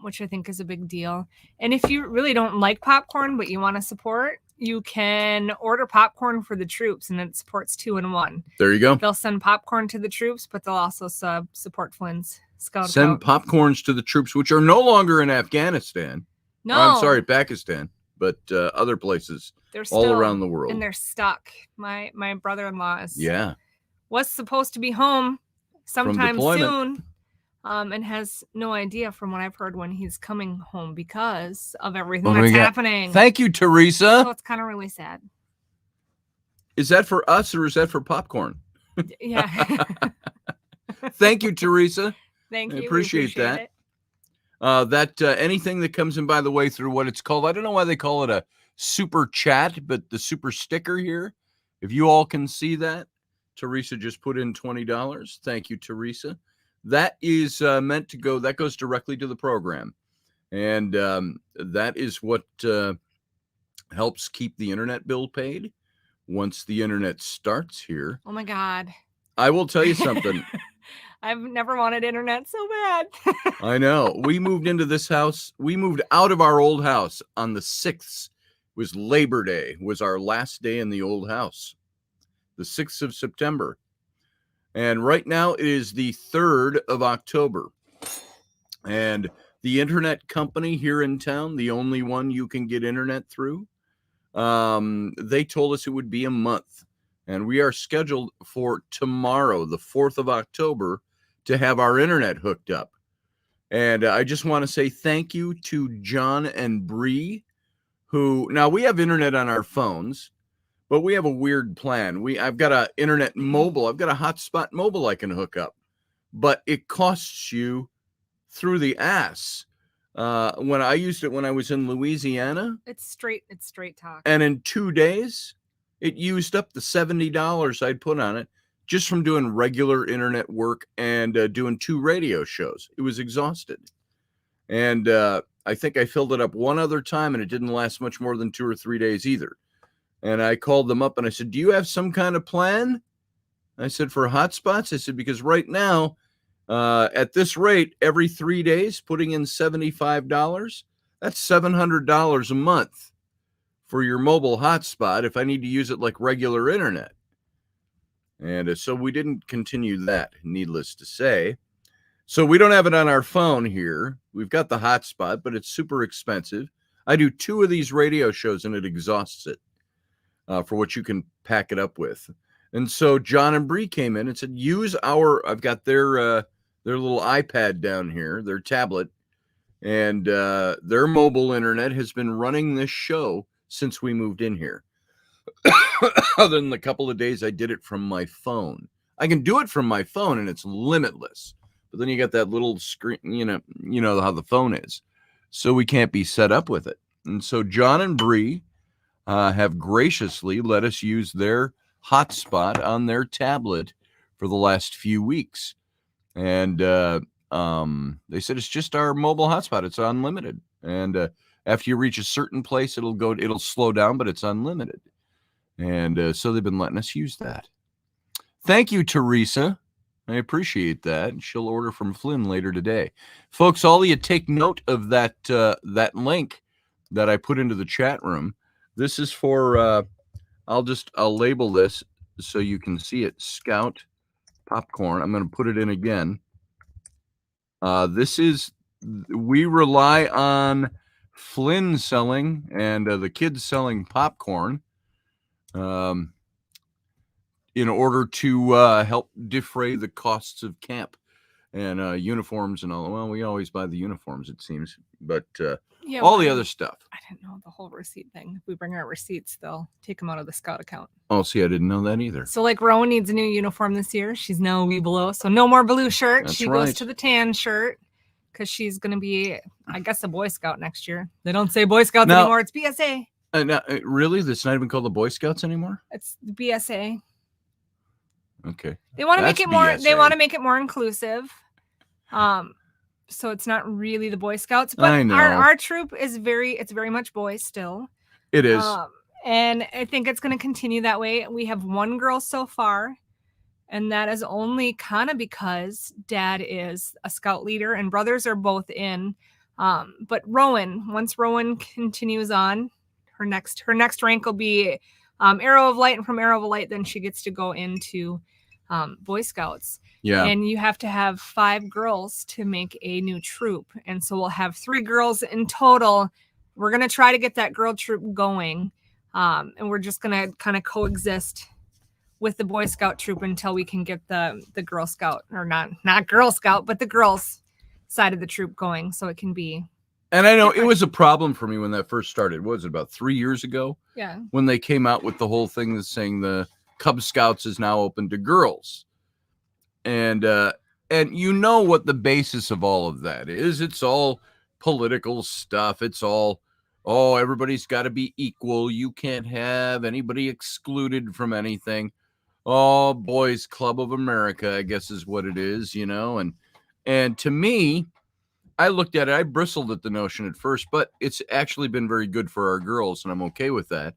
which I think is a big deal. And if you really don't like popcorn, but you want to support, you can order popcorn for the troops, and it supports 2 in 1. There you go. They'll send popcorn to the troops, but they'll also support Flynn's Scout. Send popcorns to the troops, which are no longer in Afghanistan. No. I'm sorry, Pakistan, but other places all around the world. And they're stuck. My brother-in-law was supposed to be home sometime soon. And has no idea from what I've heard when he's coming home because of everything that's happening. Thank you, Teresa. So it's kind of really sad. Is that for us or is that for popcorn? Yeah. Thank you, Teresa. Thank you. I appreciate that. Anything that comes in, by the way, through what it's called, I don't know why they call it a super chat, but the super sticker here, if you all can see that, Teresa just put in $20. Thank you, Teresa. That is meant to go, that goes directly to the program. And that is what helps keep the internet bill paid once the internet starts here. Oh, my God. I will tell you something. I've never wanted internet so bad. I know. We moved into this house. We moved out of our old house on the 6th. It was Labor Day, was our last day in the old house. The 6th of September. And right now it is the 3rd of October. And the internet company here in town, the only one you can get internet through, They told us it would be a month, and we are scheduled for tomorrow, the 4th of October, to have our internet hooked up. And I just want to say thank you to John and Bree, who, now we have internet on our phones, but we have a weird plan. I've got a internet mobile. I've got a hotspot mobile I can hook up, but it costs you through the ass. When I used it when I was in Louisiana, It's straight talk. and in 2 days, it used up the $70 I'd put on it just from doing regular internet work and doing 2 radio shows. It was exhausted. And I think I filled it up one other time, and it didn't last much more than 2 or 3 days either. And I called them up and I said, do you have some kind of plan? I said, for hotspots? I said, because right now, at this rate, every 3 days, putting in $75, that's $700 a month for your mobile hotspot if I need to use it like regular internet. And so we didn't continue that, needless to say. So we don't have it on our phone here. We've got the hotspot, but it's super expensive. I do 2 of these radio shows and it exhausts it for what you can pack it up with. And so John and Bree came in and said, I've got their little iPad down here, their tablet, and their mobile internet has been running this show since we moved in here. Other than the couple of days I did it from my phone. I can do it from my phone and it's limitless. But then you got that little screen, you know how the phone is. So we can't be set up with it. And so John and Bree have graciously let us use their hotspot on their tablet for the last few weeks. And they said it's just our mobile hotspot. It's unlimited. And after you reach a certain place, it'll slow down, but it's unlimited. And so they've been letting us use that. Thank you, Teresa. I appreciate that. She'll order from Flynn later today. Folks, all of you take note of that link that I put into the chat room. This is for, I'll label this so you can see it. Scout popcorn. I'm going to put it in again. We rely on Flynn selling and the kids selling popcorn in order to help defray the costs of camp and uniforms and all. Well, we always buy the uniforms, it seems, but all the other stuff. I didn't know the whole receipt thing. If we bring our receipts, they'll take them out of the Scout account. Oh, see, I didn't know that either. So, like, Rowan needs a new uniform this year. She's now a wee below, so no more blue shirt. That's she right. goes to the tan shirt because she's going to be, I guess, a Boy Scout next year. They don't say Boy Scouts anymore. It's BSA. Now, really? That's not even called the Boy Scouts anymore? It's BSA. Okay. They want to make it more. BSA. They want to make it more inclusive. So it's not really the Boy Scouts, but I know. our troop is very much boys still. It is. And I think it's going to continue that way. We have one girl so far, and that is only kind of because Dad is a Scout leader and brothers are both in. But once Rowan continues on, her next rank will be Arrow of Light, and from Arrow of Light, then she gets to go into Boy Scouts. Yeah. And you have to have 5 girls to make a new troop. And so we'll have 3 girls in total. We're going to try to get that girl troop going. And we're just going to kind of coexist with the Boy Scout troop until we can get the Girl Scout, or not Girl Scout, but the girls side of the troop going. So it can be. And I know different. it was a problem for me when that first started. What was it, about 3 years ago? Yeah. When they came out with the whole thing that's saying the Cub Scouts is now open to girls. And you know what the basis of all of that is. It's all political stuff. It's all, everybody's got to be equal. You can't have anybody excluded from anything. Oh, Boys Club of America, I guess is what it is, you know. And to me, I looked at it, I bristled at the notion at first, but it's actually been very good for our girls, and I'm okay with that.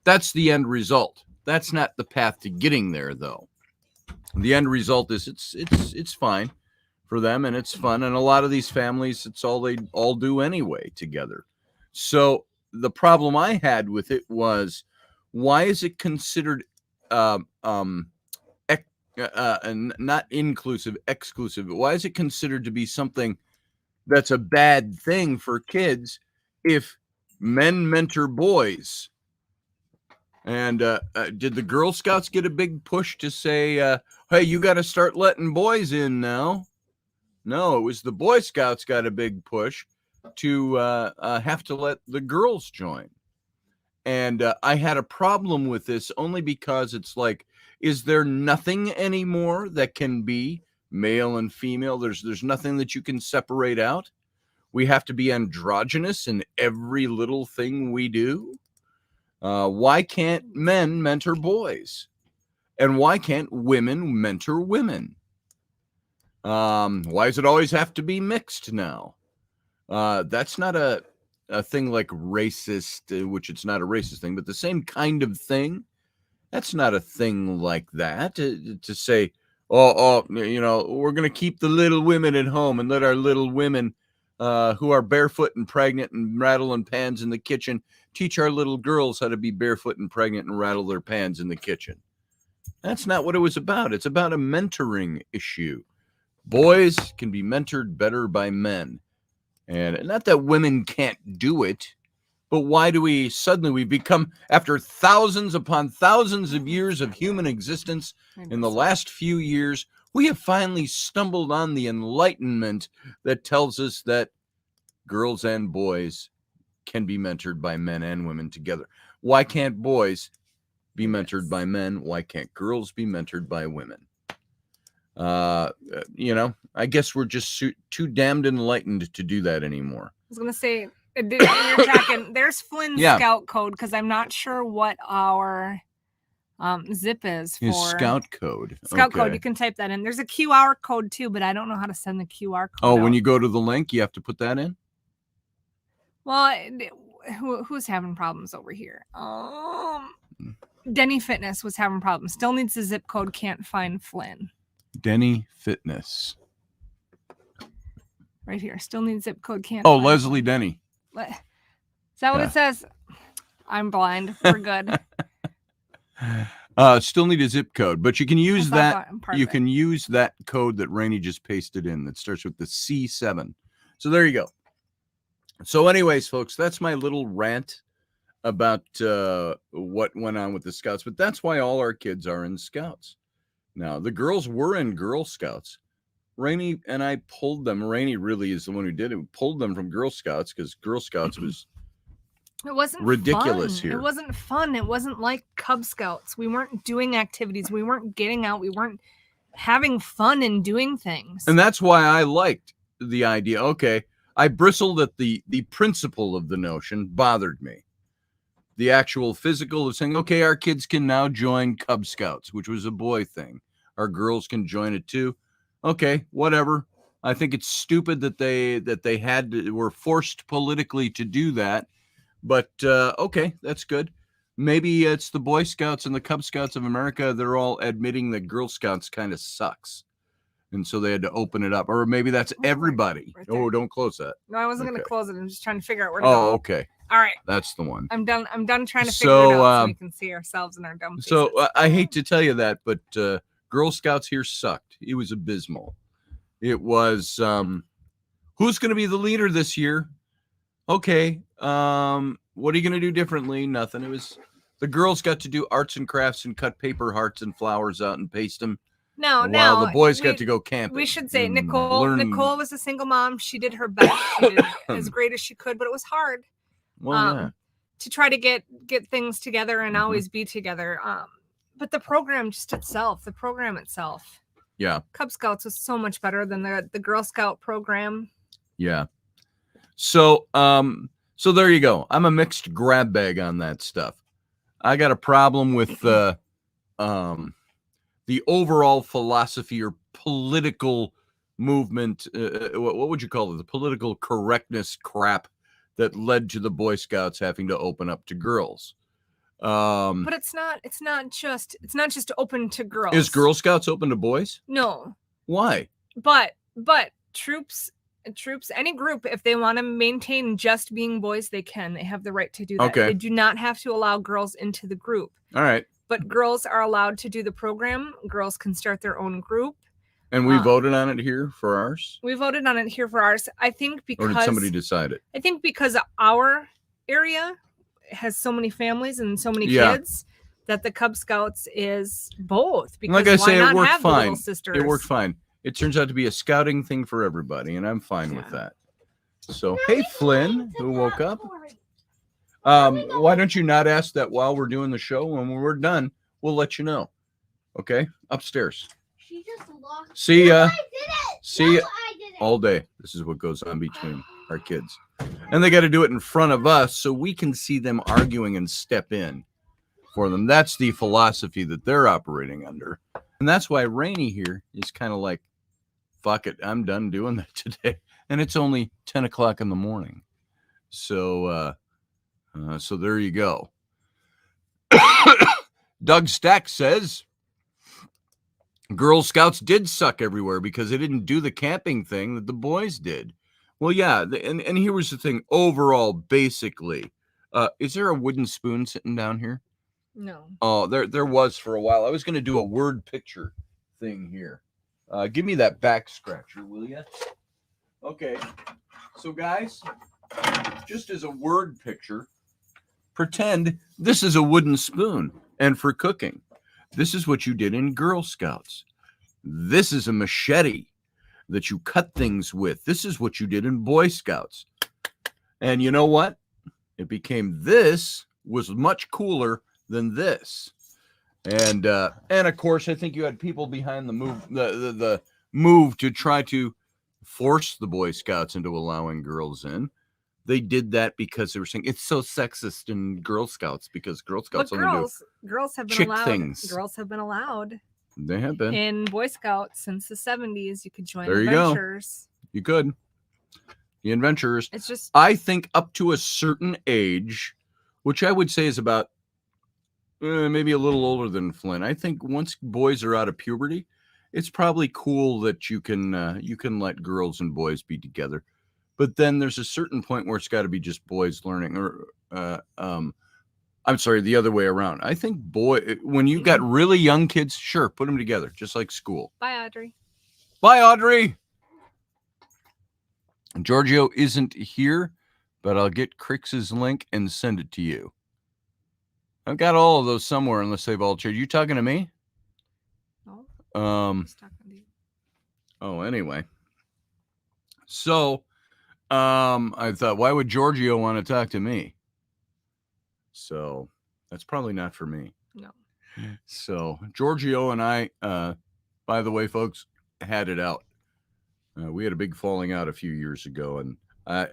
That's the end result. That's not the path to getting there, though. The end result is it's fine for them, and it's fun. And a lot of these families, it's all they all do anyway together. So the problem I had with it was, why is it considered not inclusive, exclusive? Why is it considered to be something that's a bad thing for kids if men mentor boys And did the Girl Scouts get a big push to say, hey, you got to start letting boys in now? No, it was the Boy Scouts got a big push to have to let the girls join. And I had a problem with this only because it's like, is there nothing anymore that can be male and female? There's nothing that you can separate out. We have to be androgynous in every little thing we do. Why can't men mentor boys? And why can't women mentor women? Why does it always have to be mixed now? That's not a thing like racist, which it's not a racist thing, but the same kind of thing. That's not a thing like that to say, we're going to keep the little women at home and let our little women who are barefoot and pregnant and rattling pans in the kitchen teach our little girls how to be barefoot and pregnant and rattle their pans in the kitchen. That's not what it was about. It's about a mentoring issue. Boys can be mentored better by men. And not that women can't do it, but why do we suddenly become, after thousands upon thousands of years of human existence, in the last few years, we have finally stumbled on the enlightenment that tells us that girls and boys can be mentored by men and women together. Why can't boys be mentored by men? Why can't girls be mentored by women? I guess we're just too damned enlightened to do that anymore. I was going to say, you're talking, there's Flynn's Scout code, because I'm not sure what our zip is for. His Scout code. Scout code, you can type that in. There's a QR code too, but I don't know how to send the QR code. Oh, when you go to the link, you have to put that in? Well, who's having problems over here? Denny Fitness was having problems. Still needs the zip code, can't find Flynn. Denny Fitness. Right here. Still needs zip code, can't find Flynn. Leslie Denny. Is that what it says? I'm blind. We're good. Still need a zip code, but you can use that. You can use that code that Rainey just pasted in that starts with the C7. So there you go. So anyways, folks, that's my little rant about what went on with the Scouts, but that's why all our kids are in Scouts. Now, the girls were in Girl Scouts. Rainey and I pulled them. Rainey really is the one who did it. We pulled them from Girl Scouts because Girl Scouts was ridiculous fun. here. It wasn't fun. It wasn't like Cub Scouts. We weren't doing activities. We weren't getting out. We weren't having fun and doing things. And that's why I liked the idea. Okay, I bristled at the principle of the notion, bothered me. The actual physical of saying, okay, our kids can now join Cub Scouts, which was a boy thing. Our girls can join it too. Okay, whatever. I think it's stupid that they were forced politically to do that. But okay, that's good. Maybe it's the Boy Scouts and the Cub Scouts of America. They're all admitting that Girl Scouts kind of sucks. And so they had to open it up. Or maybe that's everybody. Right oh, don't close that. No, I wasn't going to close it. I'm just trying to figure out where to go. Oh, okay. All right. That's the one. I'm done trying to figure it out so we can see ourselves in our dumb faces. So I hate to tell you that, but Girl Scouts here sucked. It was abysmal. It was, who's going to be the leader this year? Okay. What are you going to do differently? Nothing. It was, the girls got to do arts and crafts and cut paper hearts and flowers out and paste them. No, while the boys got to go camping. We should say Nicole was a single mom. She did her best. She did as great as she could, but it was hard. Well, to try to get things together and always be together. But the program itself. Yeah. Cub Scouts was so much better than the Girl Scout program. Yeah. So there you go. I'm a mixed grab bag on that stuff. I got a problem with the overall philosophy or political movement. What would you call it? The political correctness crap that led to the Boy Scouts having to open up to girls. But it's not just open to girls. Is Girl Scouts open to boys? No. Why? But troops, any group, if they want to maintain just being boys, they can. They have the right to do that. Okay. They do not have to allow girls into the group. All right. But girls are allowed to do the program. Girls can start their own group. And we voted on it here for ours? We voted on it here for ours. I think because... Or did somebody decide it? I think because our area has so many families and so many kids that the Cub Scouts is both. Because Like I say, why it not worked have the little fine. sisters? It worked fine. It turns out to be a scouting thing for everybody, and I'm fine with that. So, hey, Flynn, who woke up. Why don't you not ask that while we're doing the show? When we're done, we'll let you know. Okay? Upstairs. She just locked. See ya. No, I didn't. See ya No, I didn't. all day. This is what goes on between our kids. And they got to do it in front of us so we can see them arguing and step in for them. That's the philosophy that they're operating under. And that's why Rainy here is kind of like, fuck it, I'm done doing that today. And it's only 10 o'clock in the morning. So, so there you go. Doug Stack says, Girl Scouts did suck everywhere because they didn't do the camping thing that the boys did. Well, yeah, and here was the thing. Overall, basically, is there a wooden spoon sitting down here? No. Oh, there was for a while. I was going to do a word picture thing here. Give me that back scratcher, will you? Okay. So, guys, just as a word picture, pretend this is a wooden spoon. And for cooking, this is what you did in Girl Scouts. This is a machete that you cut things with. This is what you did in Boy Scouts. And you know what? It became this was much cooler than this. And of course, I think you had people behind the move, the move to try to force the Boy Scouts into allowing girls in. They did that because they were saying it's so sexist in Girl Scouts because Girl Scouts only do girls have been chick allowed. things. Girls have been allowed. They have been In Boy Scouts since the 70s. You could join There you go. adventures. You could. The adventurers. It's just I think up to a certain age, which I would say is about maybe a little older than Flynn. I think once boys are out of puberty, it's probably cool that you can let girls and boys be together. But then there's a certain point where it's got to be just boys learning, or I'm sorry, the other way around. I think when you got really young kids, sure, put them together, just like school. bye, Audrey. Bye, Audrey. Giorgio isn't here, but I'll get Crix's link and send it to you. I've got all of those somewhere unless they've all changed. You talking to me? No, Um. just talking to you. Oh, anyway. So, I thought, why would Giorgio want to talk to me? So that's probably not for me. No. So Giorgio and I, by the way, folks, had it out. We had a big falling out a few years ago, and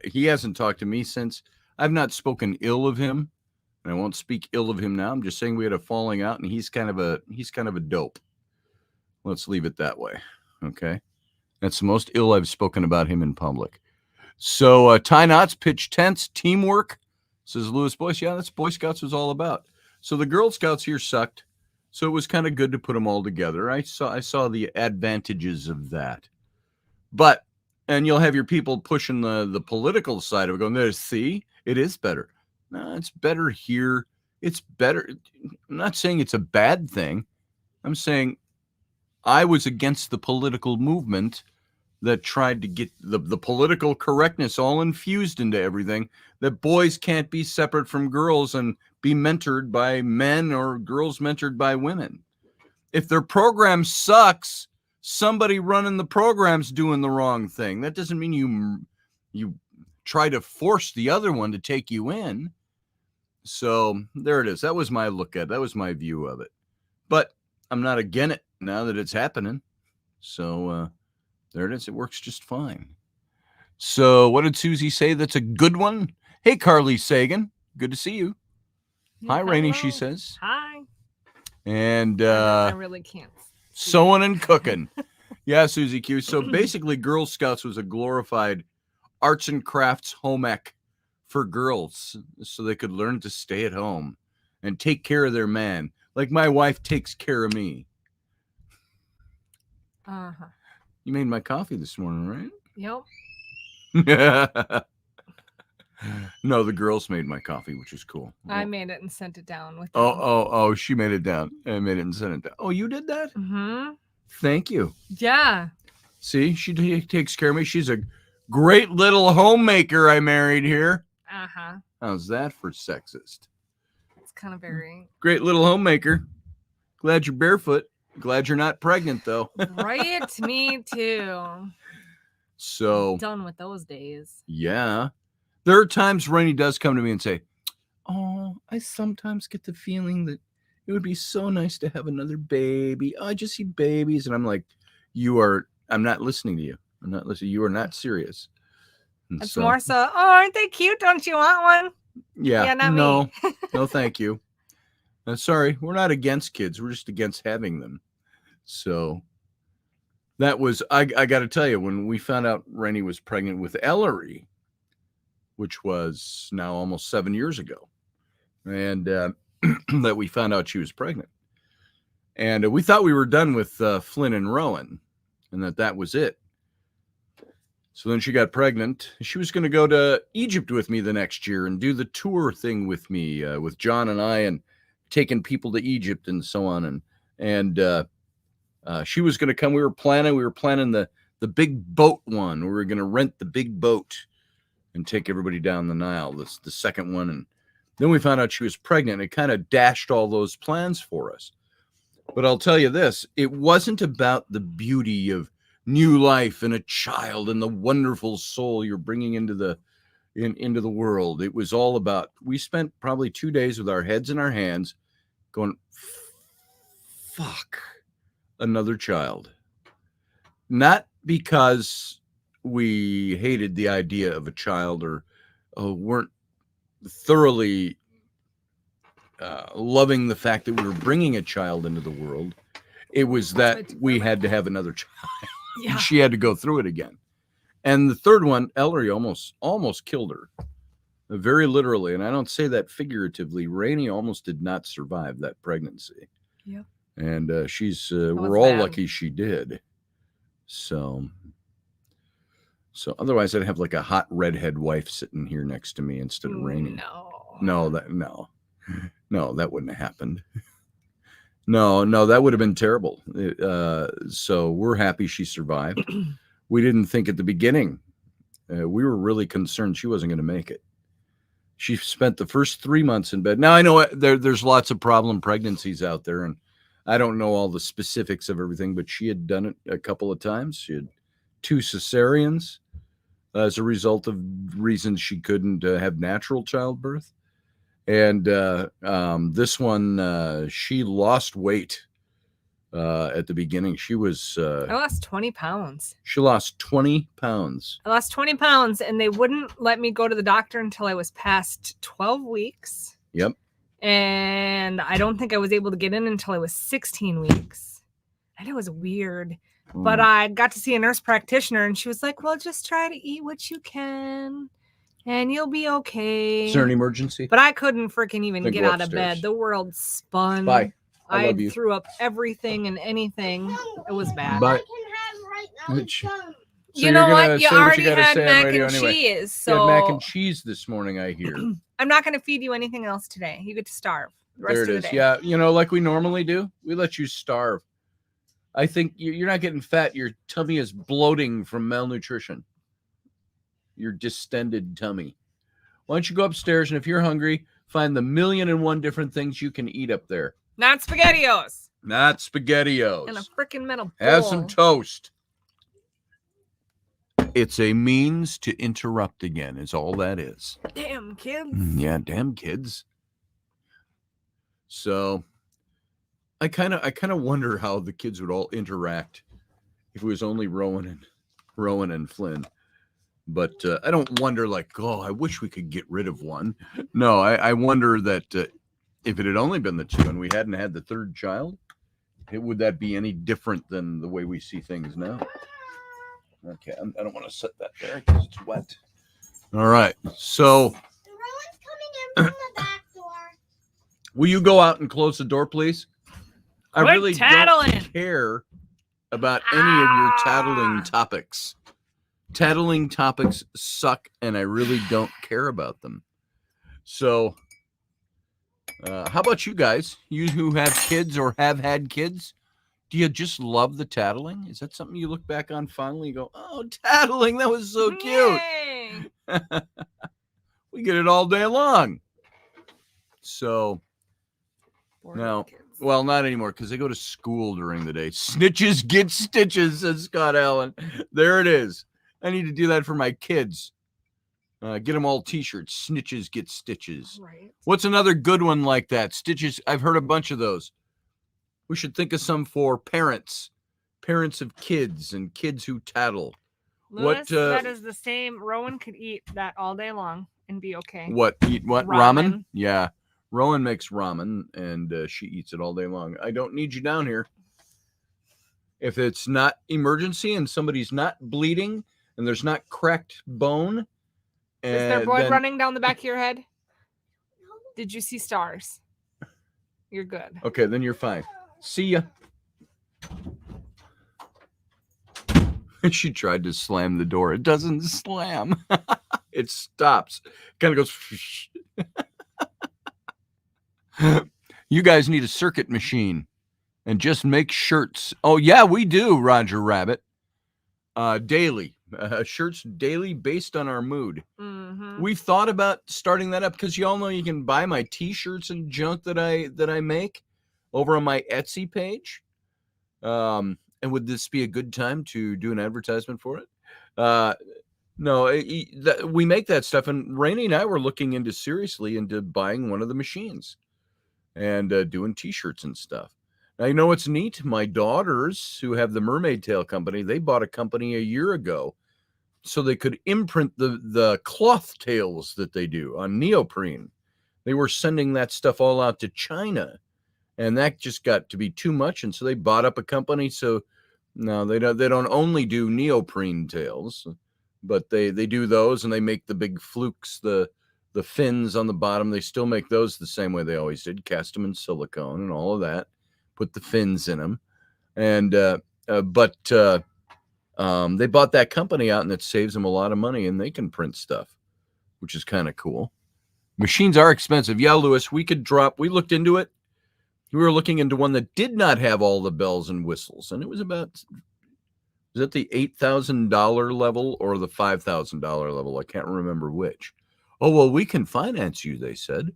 he hasn't talked to me since. I've not spoken ill of him, and I won't speak ill of him now. I'm just saying we had a falling out, and he's kind of a dope. Let's leave it that way. Okay. That's the most ill I've spoken about him in public. So tie knots, pitch tents, teamwork, says Lewis Boyce. Yeah, that's Boy Scouts was all about. So the Girl Scouts here sucked. So it was kind of good to put them all together. I saw the advantages of that. But, and you'll have your people pushing the political side of it, going, there's, see, it is better. No, it's better here. It's better. I'm not saying it's a bad thing. I'm saying I was against the political movement that tried to get the political correctness all infused into everything, that boys can't be separate from girls and be mentored by men or girls mentored by women. If their program sucks, somebody running the program's doing the wrong thing. That doesn't mean you try to force the other one to take you in. So there it is. That was my look at it. That was my view of it. But I'm not against it now that it's happening. So there it is. It works just fine. So what did Susie say? That's a good one. Hey, Carly Sagan. Good to see you. Hi, Rainy, she Hello. says. Hi. And I really can't. sewing and cooking. Yeah, Susie Q. So basically, Girl Scouts was a glorified arts and crafts home ec for girls so they could learn to stay at home and take care of their man. Like my wife takes care of me. Uh-huh. You made my coffee this morning, Yep. right? No, the girls made my coffee, which is cool. I made it and sent it down with Oh, she made it down. I made it and sent it down. Oh, you did that? Mm-hmm. Thank you. Yeah. See, she takes care of me. She's a great little homemaker I married here. Uh-huh. How's that for sexist? It's kind of very Great little homemaker. Glad you're barefoot. Glad you're not pregnant, though. right. Me too. So, Done with those days. yeah. There are times Rainey does come to me and say, oh, I sometimes get the feeling that it would be so nice to have another baby. Oh, I just see babies. And I'm like, I'm not listening to you. I'm not listening. You are not serious. And It's more so, oh, aren't they cute? Don't you want one? Yeah, not no, me. no, thank you. Sorry, we're not against kids. We're just against having them. So that was, I got to tell you, when we found out Rainey was pregnant with Ellery, which was now almost 7 years ago, and that we found out she was pregnant. And we thought we were done with Flynn and Rowan and that was it. So then she got pregnant. She was going to go to Egypt with me the next year and do the tour thing with me, with John and I, and taking people to Egypt and so on. And she was going to come. We were planning the big boat one. We were going to rent the big boat and take everybody down the Nile, the second one. And then we found out she was pregnant. It kind of dashed all those plans for us. But I'll tell you this, it wasn't about the beauty of new life and a child and the wonderful soul you're bringing into the world. It was all about, we spent probably 2 days with our heads in our hands going, fuck, another child. Not because we hated the idea of a child or weren't thoroughly loving the fact that we were bringing a child into the world. It was that we had to have another child. Yeah. She had to go through it again. And the third one, Ellery almost killed her. Very literally. And I don't say that figuratively. Rainey almost did not survive that pregnancy. Yeah. And we're all lucky she did. So otherwise I'd have like a hot redhead wife sitting here next to me instead of Rainey. No, that wouldn't have happened. No, that would have been terrible. So we're happy she survived. We didn't think at the beginning. We were really concerned she wasn't going to make it. She spent the first 3 months in bed. Now, I know there's lots of problem pregnancies out there, and I don't know all the specifics of everything, but she had done it a couple of times. She had 2 cesareans as a result of reasons she couldn't have natural childbirth. And this one, she lost weight at the beginning. She was... I lost 20 pounds. She lost 20 pounds. I lost 20 pounds, and they wouldn't let me go to the doctor until I was past 12 weeks. Yep. And I don't think I was able to get in until I was 16 weeks. And it was weird. But I got to see a nurse practitioner, and she was like, well, just try to eat what you can. And you'll be okay. Is there an emergency? But I couldn't freaking even Then get go out of upstairs. bed. The world spun. Bye. I love you. threw up everything and anything. It was bad. Bye. So You know what? You say already gotta had say on mac radio and anyway. cheese. You had So mac and cheese this morning, I hear. I'm not going to feed you anything else today. You get to starve the rest There of it the is. day. Yeah, like we normally do. We let you starve. I think you're not getting fat. Your tummy is bloating from malnutrition. Your distended tummy. Why don't you go upstairs, and if you're hungry, find the 1,000,001 different things you can eat up there. Not SpaghettiOs. Not SpaghettiOs. And a freaking metal bowl. Have some toast. It's a means to interrupt again, is all that is. Damn kids. Yeah, damn kids. So I kind of wonder how the kids would all interact if it was only Rowan and Flynn. But I don't wonder like, oh, I wish we could get rid of one. No, I wonder that if it had only been the 2 and we hadn't had the 3rd child, would that be any different than the way we see things now? Okay, I don't want to set that there because it's wet. All right, so Rowan's coming in from the back door. will you go out and close the door, please? I Quit really tattling. don't care about any of your tattling topics. Tattling topics suck, and I really don't care about them. So, how about you guys? You who have kids or have had kids, do you just love the tattling? Is that something you look back on fondly and go, oh, tattling, that was so cute. Yay. We get it all day long. So, for No. kids. Well, not anymore because they go to school during the day. Snitches get stitches, says Scott Allen. There it is. I need to do that for my kids. Get them all T-shirts. Snitches get stitches. Right. What's another good one like that? Stitches. I've heard a bunch of those. We should think of some for parents of kids and kids who tattle. Lewis, that is the same. Rowan could eat that all day long and be okay. What? Eat what? Ramen. Yeah. Rowan makes ramen, and she eats it all day long. I don't need you down here. If it's not emergency and somebody's not bleeding and there's not cracked bone. Is there blood running down the back of your head? Did you see stars? You're good. Okay, then you're fine. See ya. She tried to slam the door. It doesn't slam. It stops. Kind of goes. You guys need a circuit machine and just make shirts. Oh, yeah, we do, Roger Rabbit. Daily. Shirts daily based on our mood. Mm-hmm. We've thought about starting that up because you all know you can buy my T-shirts and junk that I make over on my Etsy page. And would this be a good time to do an advertisement for it? No, we make that stuff, and Rainey and I were looking seriously into buying one of the machines and doing T-shirts and stuff. Now, you know what's neat? My daughters, who have the Mermaid Tail Company, they bought a company a year ago so they could imprint the cloth tails that they do on neoprene. They were sending that stuff all out to China, and that just got to be too much, and so they bought up a company. So no, they don't only do neoprene tails, but they do those, and they make the big flukes, the fins on the bottom. They still make those the same way they always did, cast them in silicone and all of that. Put the fins in them, and but they bought that company out, and it saves them a lot of money, and they can print stuff, which is kind of cool. Machines are expensive. Yeah, Lewis, we looked into it. We were looking into one that did not have all the bells and whistles, and it was about, was it the $8,000 level or the $5,000 level? I can't remember which. Oh, well, we can finance you, they said.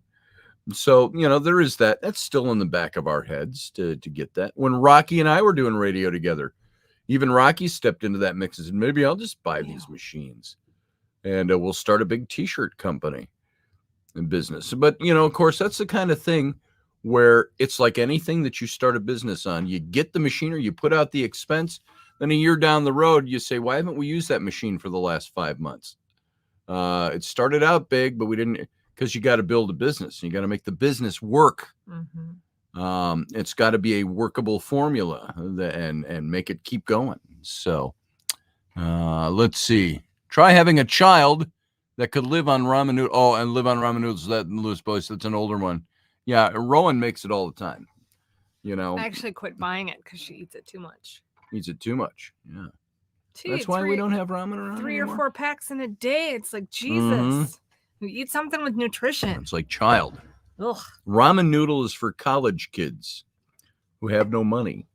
So, there is that. That's still in the back of our heads to get that. When Rocky and I were doing radio together, even Rocky stepped into that mix and said, maybe I'll just buy these machines and we'll start a big T-shirt company and business. But, of course, that's the kind of thing where it's like anything that you start a business on. You get the machine or you put out the expense. Then a year down the road, you say, why haven't we used that machine for the last 5 months? It started out big, but we didn't. Because you got to build a business. You got to make the business work. Mm-hmm. It's got to be a workable formula and make it keep going. So let's see. Try having a child that could live on ramen noodles. Oh, and live on ramen noodles. That Lewis Boyce, that's an older one. Yeah, Rowan makes it all the time. I actually quit buying it because she eats it too much. Eats it too much. Yeah. That's why we don't have ramen around 3 anymore. or 4 packs in a day. It's like, Jesus. Mm-hmm. You eat something with nutrition. It's like child. Ugh. Ramen noodle is for college kids who have no money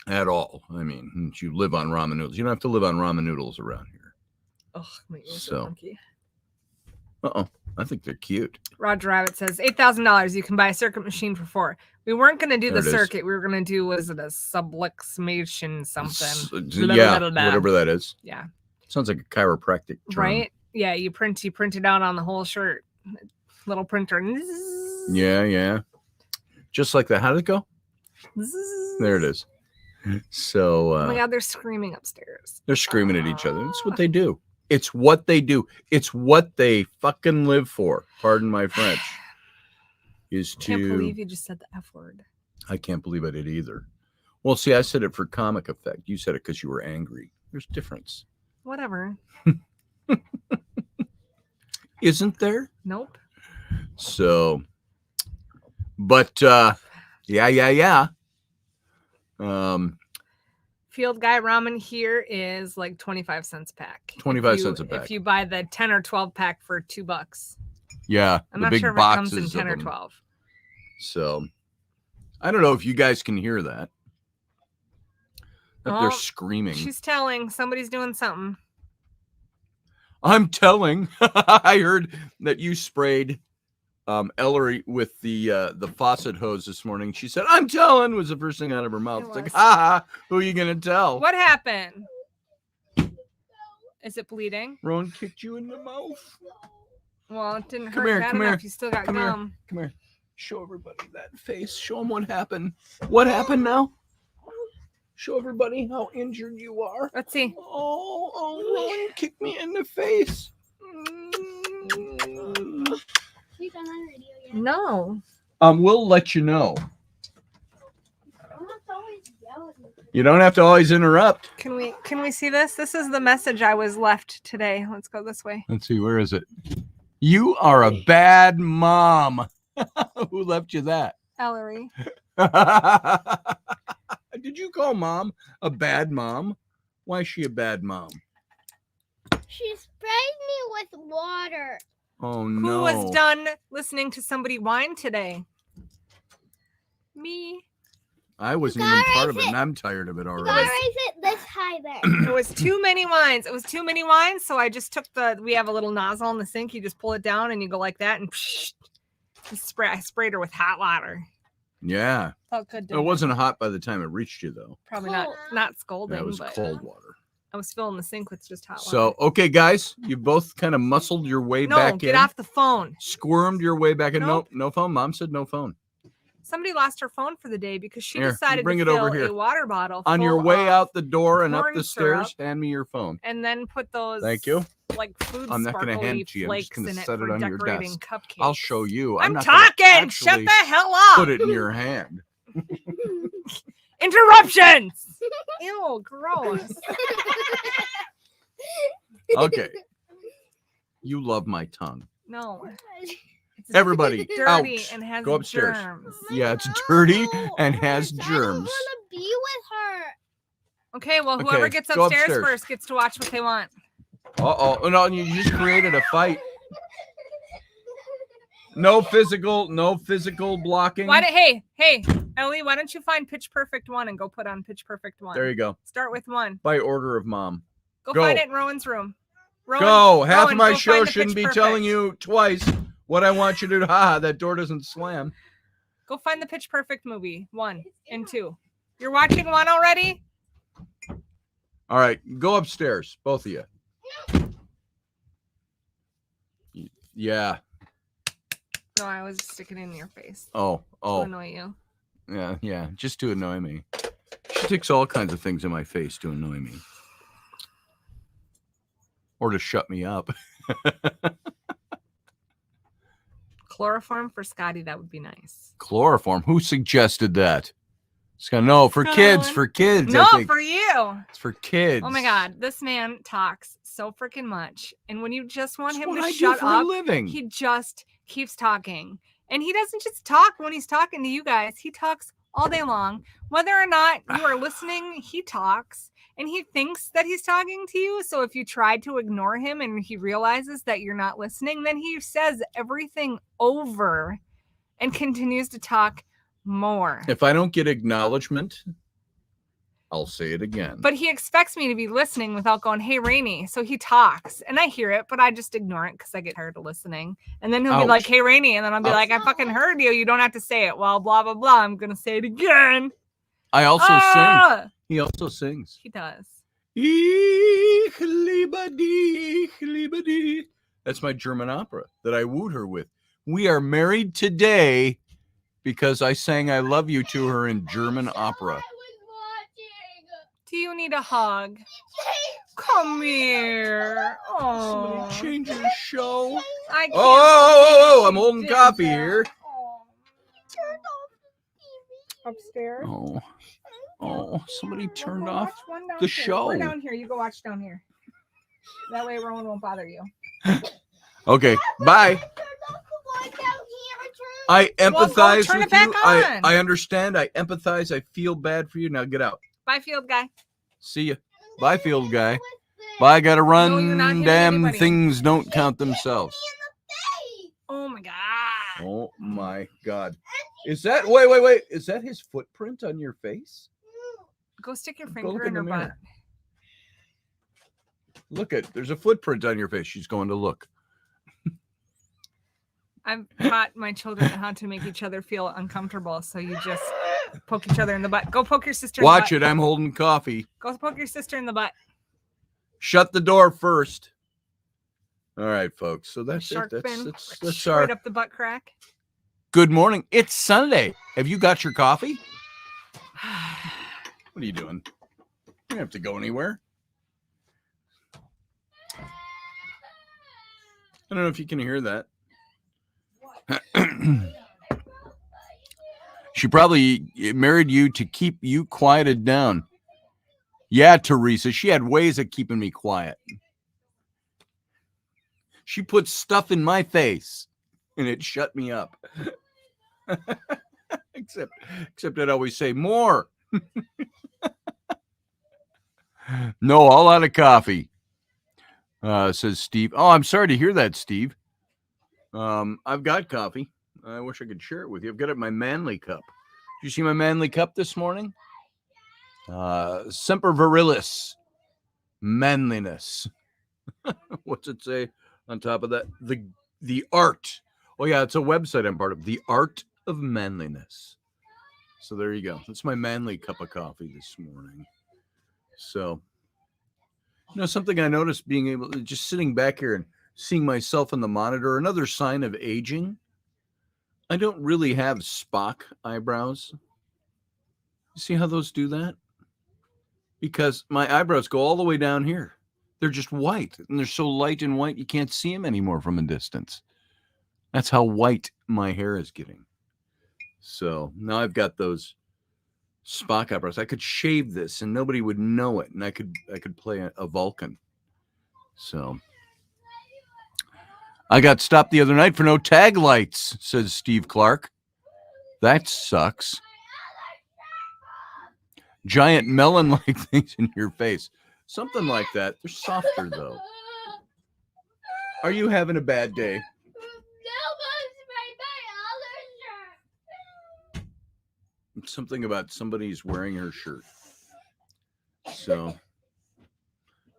at all. I mean, you live on ramen noodles. You don't have to live on ramen noodles around here. Oh, my ears are funky. I think they're cute. Roger Rabbit says $8,000. You can buy a circuit machine for 4. We weren't going to do the circuit. We were going to do, was it a subluxation something? Yeah, whatever that is. Yeah. Sounds like a chiropractic term. Right? Yeah, you print it out on the whole shirt. Little printer. Yeah. Just like that. How did it go? There it is. So oh my God, they're screaming upstairs. They're screaming at each other. It's what they do. It's what they do. It's what they fucking live for. Pardon my French. I can't believe you just said the F word. I can't believe I did either. Well, see, I said it for comic effect. You said it because you were angry. There's difference. Whatever. Isn't there? Nope. So, but yeah. Field Guy ramen here is like 25 cents a pack. 25 cents a pack. If you buy the 10 or 12 pack for $2. Yeah, I'm the not big sure if it boxes comes in 10 or them. 12. So, I don't know if you guys can hear that. They're screaming. She's telling somebody's doing something. I'm telling. I heard that you sprayed Ellery with the faucet hose this morning. She said, "I'm telling," was the first thing out of her mouth. It It's like, was. ha, who are you gonna tell? What happened? Is it bleeding? Rowan kicked you in the mouth. Well, it didn't Come hurt here, bad come enough. here, You still got come here. gum. Come here. Show everybody that face. Show them what happened. What happened now? Show everybody how injured you are. Let's see. Oh, Rowan kicked me in the face. You done on radio yet? No. We'll let you know. I'm not always yelling. You don't have to always interrupt. Can we see this? This is the message I was left today. Let's go this way. Let's see, where is it? You are a bad mom. Who left you that? Ellery. Did you call mom a bad mom? Why is she a bad mom? She sprayed me with water. Oh Who no. was done listening to somebody whine today? Me. I wasn't You even gotta part of raise it, it. and I'm tired of it You already. gotta raise it this high there. It was too many whines. It was too many whines. So I just took we have a little nozzle in the sink. You just pull it down and you go like that and I sprayed her with hot water. Yeah. Felt good. It didn't wasn't hot by the time it reached you, though. Probably Cold. not scolding. That was but cold water. I was filling the sink with just hot water. So, okay, guys, you both kind of muscled your way no, back get in. off the phone. Squirmed your way back in. Nope. No phone. Mom said no phone. Somebody lost her phone for the day because she Here, decided bring to it fill over here. a water bottle On your full way of- out the door and up corn the stairs, syrup. hand me your phone. and then put those Thank you. like food I'm not gonna hand sparkly it to you. I'm just flakes gonna in it set it for on your decorating desk. cupcakes. I'll show you. I'm not gonna talking. Shut actually the hell up. Put it in your hand. Interruptions. Ew, gross. Okay. You love my tongue. No. It's Everybody, dirty ouch. and has Go upstairs. germs. Yeah, it's dirty No, and has I don't germs. want to be with her. Okay, well, whoever Okay, gets go upstairs, upstairs. first gets to watch what they want. Uh-oh. No, you just created a fight. No physical blocking. Hey, Ellie, why don't you find Pitch Perfect 1 and go put on Pitch Perfect 1? There you go. Start with 1. By order of mom. Go Go. find it in Rowan's room. Rowan, Go. Half Rowan, of my go show find the shouldn't be Pitch telling Perfect. you twice what I want you to do. Ha, that door doesn't slam. Go find the Pitch Perfect movie 1 and 2. You're watching 1 already? All right, go upstairs, both of you. Yeah. No, I was sticking it in your face Oh. to annoy you. Yeah, just to annoy me. She sticks all kinds of things in my face to annoy me. Or to shut me up. Chloroform for Scotty, that would be nice. Chloroform. Who suggested that? No, for kids. For kids. No, I think. for you. It's for kids. Oh my God, this man talks so freaking much, and when you just want That's him what to I do shut for up, a living. he just keeps talking. And he doesn't just talk when he's talking to you guys. He talks all day long. Whether or not you are listening, he talks. And he thinks that he's talking to you. So if you try to ignore him and he realizes that you're not listening, then he says everything over and continues to talk more. If I don't get acknowledgement, I'll say it again. But he expects me to be listening without going, "Hey, Rainy." So he talks and I hear it, but I just ignore it because I get tired of listening. And then he'll be like, Ouch. "Hey, Rainy." And then I'll be like, "I fucking heard you. You don't have to say it." Well, blah, blah, blah. I'm going to say it again. I also sing. Ah! He also sings. He does. That's my German opera that I wooed her with. We are married today because I sang I love you to her in German opera. Do you need a hug? Come here. Somebody Oh, change the show. I can't. Oh, I'm holding did coffee that. here. Oh. Upstairs. Oh, somebody We'll turned go off watch one the downstairs. show. We're down here. You go watch down here. That way Rowan won't bother you. Okay, bye. I Well, go empathize turn with it back you. on. I understand. I empathize. I feel bad for you. Now get out. Bye, field guy. See ya. Bye, field guy. Bye, gotta run. No, you're not hitting Damn anybody. things don't count themselves. Oh my God. Oh my God. Is that, wait. Is that his footprint on your face? Go stick your Go finger look in in her the butt. mirror. Look there's a footprint on your face. She's going to look. I've taught my children how to make each other feel uncomfortable. So you just poke each other in the butt. Go poke your sister in the butt. Watch it. I'm holding coffee. Go poke your sister in the butt. Shut the door first. All right, folks. So that's Shark it. fin. That's our Right up the butt crack. good morning. It's Sunday. Have you got your coffee? What are you doing? You don't have to go anywhere. I don't know if you can hear that. She probably married you to keep you quieted down. Yeah, Teresa, she had ways of keeping me quiet. She put stuff in my face and it shut me up. except I'd always say more. No, all out of coffee. Says Steve. Oh, I'm sorry to hear that, Steve. I've got coffee. I wish I could share it with you. I've got it in my manly cup. Did you see my manly cup this morning? Semper Virilis. Manliness. What's it say on top of that? The art. Oh, yeah, it's a website I'm part of. The Art of Manliness. So there you go. That's my manly cup of coffee this morning. So, something I noticed being able to just sitting back here and seeing myself in the monitor, another sign of aging. I don't really have Spock eyebrows. You see how those do that? Because my eyebrows go all the way down here. They're just white, and they're so light and white you can't see them anymore from a distance. That's how white my hair is getting. So now I've got those Spock eyebrows. I could shave this and nobody would know it, and I could play a Vulcan. So I got stopped the other night for no tag lights, says Steve Clark. That sucks. Giant melon-like things in your face. Something like that. They're softer, though. Are you having a bad day? Something about somebody's wearing her shirt. So,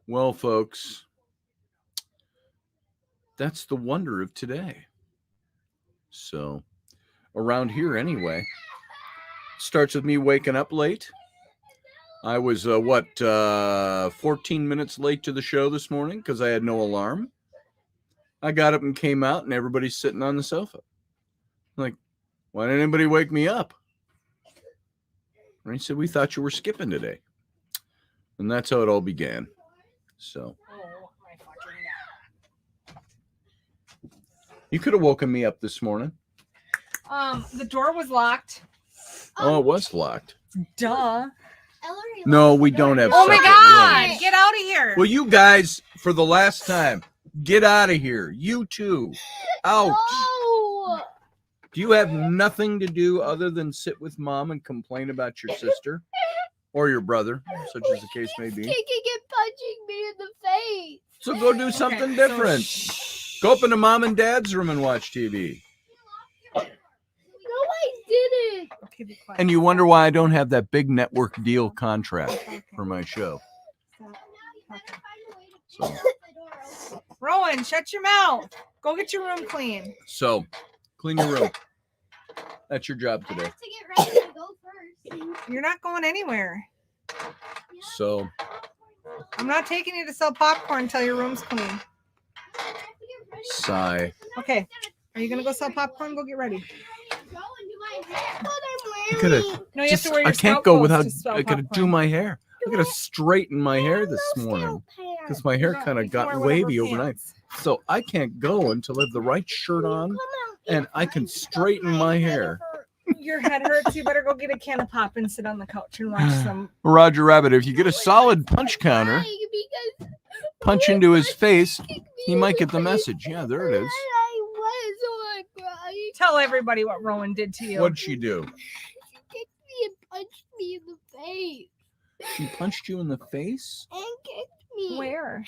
well, folks, that's the wonder of today. So, around here anyway, starts with me waking up late. I was, 14 minutes late to the show this morning because I had no alarm. I got up and came out, and everybody's sitting on the sofa. I'm like, why didn't anybody wake me up? And he said, we thought you were skipping today. And that's how it all began. So. You could have woken me up this morning. The door was locked. Oh, it was locked. Duh. No, we don't have. Oh my separate God! rooms. Get out of here. Well, you guys, for the last time, get out of here. You too. Out. No. Do you have nothing to do other than sit with mom and complain about your sister or your brother, such as the case may be? Kicking and punching me in the face. So go do something different. Go up into mom and dad's room and watch TV. No, I didn't. Okay, be quiet. And you wonder why I don't have that big network deal contract for my show. So, Rowan, shut your mouth. Go get your room clean. so clean your room. That's your job I today. have to get ready to go first. You're not going anywhere. So I'm not taking you to sell popcorn until your room's clean. sigh. Okay. Are you gonna go sell popcorn? Go get ready. I gotta, No, you have to wear your I can't scout go clothes without. to sell I gotta do popcorn. my hair. I gotta straighten my hair this morning because my hair No, kind you of can got wear whatever wavy overnight. pants. So I can't go until I have the right shirt on and I can straighten my hair. Your head hurts. You better go get a can of pop and sit on the couch and watch some. Roger Rabbit, if you get a solid punch counter, punch into his face, he might get the message. Yeah, there it is. Tell everybody what Rowan did to you. What'd she do? She kicked me and punched me in the face. She punched you in the face? And kicked me. Where?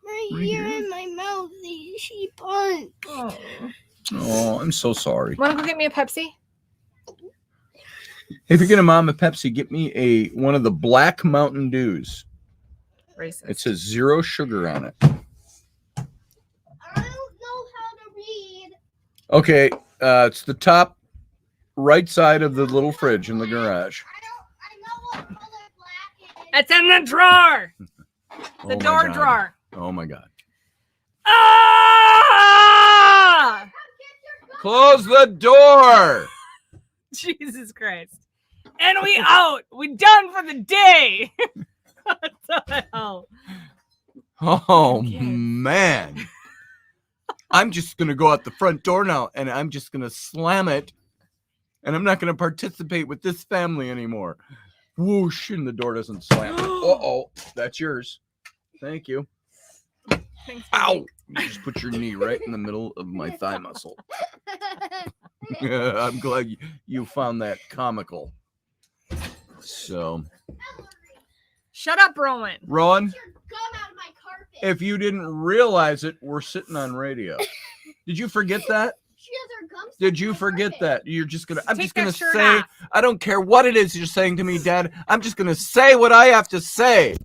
Right Right here here? in my mouth. She punched. Oh. Oh, I'm so sorry. Want to go get me a Pepsi? If you're gonna mom a Pepsi, get me one of the black Mountain Dews. Racist. It says 0 sugar on it. I don't know how to read Okay, it's the top right side of the little fridge in the garage. I know what color black is. It's in the drawer. Oh The my door God. drawer. Oh my God. Ah! Close the door. Jesus Christ. And we out. We done for the day. What the hell? Oh Kids. man. I'm just going to go out the front door now and I'm just going to slam it. And I'm not going to participate with this family anymore. Whoosh, and the door doesn't slam. Uh-oh, that's yours. Thank you. Thanks, Ow! You just put your knee right in the middle of my thigh muscle. I'm glad you found that comical. So, Shut up, Rowan. Rowan, Your gum out of my carpet. if you didn't realize it, we're sitting on radio. Did you forget that? She has her gum stuck Did in you my forget carpet. that? You're just gonna. I'm Take just gonna that shirt say. off. I don't care what it is you're saying to me, Dad. I'm just gonna say what I have to say.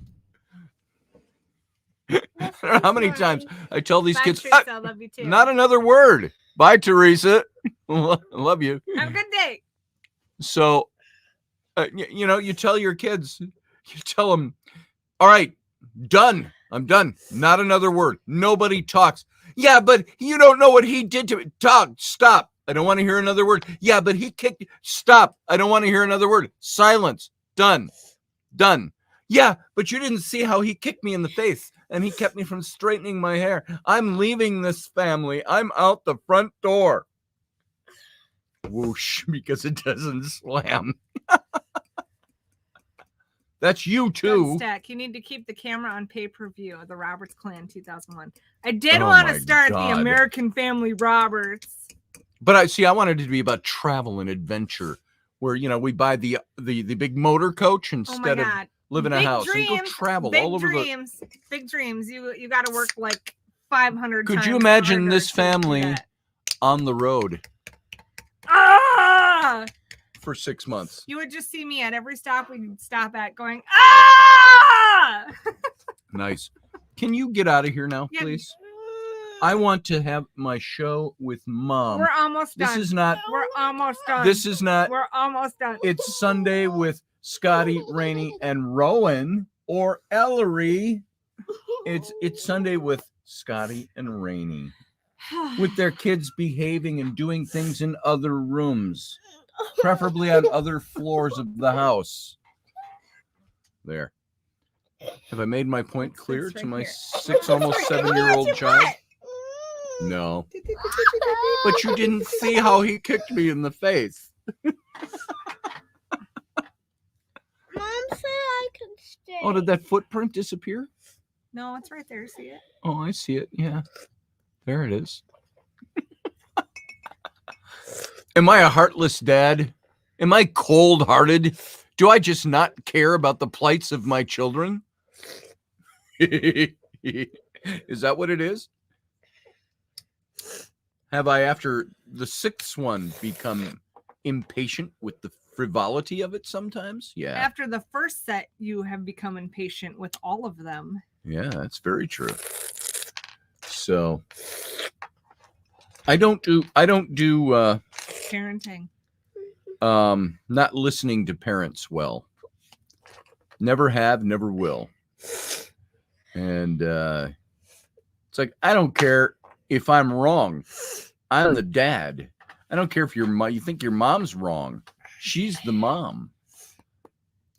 How many times I tell these Bye, kids, Teresa. I love you too. not another word. Bye, Teresa. Love you. Have a good day. So, you tell your kids, you tell them, all right, done. I'm done. Not another word. Nobody talks. Yeah, but you don't know what he did to me. Talk. Stop. I don't want to hear another word. Yeah, but he kicked. Stop. I don't want to hear another word. Silence. Done. Done. Yeah, but you didn't see how he kicked me in the face and he kept me from straightening my hair. I'm leaving this family. I'm out the front door. Whoosh, because it doesn't slam. That's you too. Stack. You need to keep the camera on pay-per-view of the Roberts Clan 2001. I did Oh want my to start God. the American Family Roberts. But I wanted it to be about travel and adventure, where we buy the big motor coach Oh my instead of God. live in a Big house and go dreams, travel big all over dreams, big dreams. You got to work like 500 Could times you imagine harder this to do family that. on the road Ah! for 6 months. You would just see me at every stop we'd stop at going, ah! Nice. Can you get out of here now, Yeah. please? I want to have my show with Mom. We're almost done. This is not. We're almost done. This is not. We're almost done. It's Sunday with Scotty, Raini, and Rowan, or Ellery. It's Sunday with Scotty and Raini, with their kids behaving and doing things in other rooms, preferably on other floors of the house. There. Have I made my point clear It's to right my here. almost 7-year-old child? No. But you didn't see how he kicked me in the face. Mom said I could stay. Oh, did that footprint disappear? No, it's right there. See it? Oh, I see it. Yeah. There it is. Am I a heartless dad? Am I cold-hearted? Do I just not care about the plights of my children? Is that what it is? Have I, after the 6th one, become impatient with the frivolity of it sometimes? Yeah. After the first set, you have become impatient with all of them. Yeah, that's very true. So I don't do Parenting. not listening to parents well. Never have, never will. And it's like, I don't care if I'm wrong. I'm the dad. I don't care if you think your mom's wrong. She's the mom.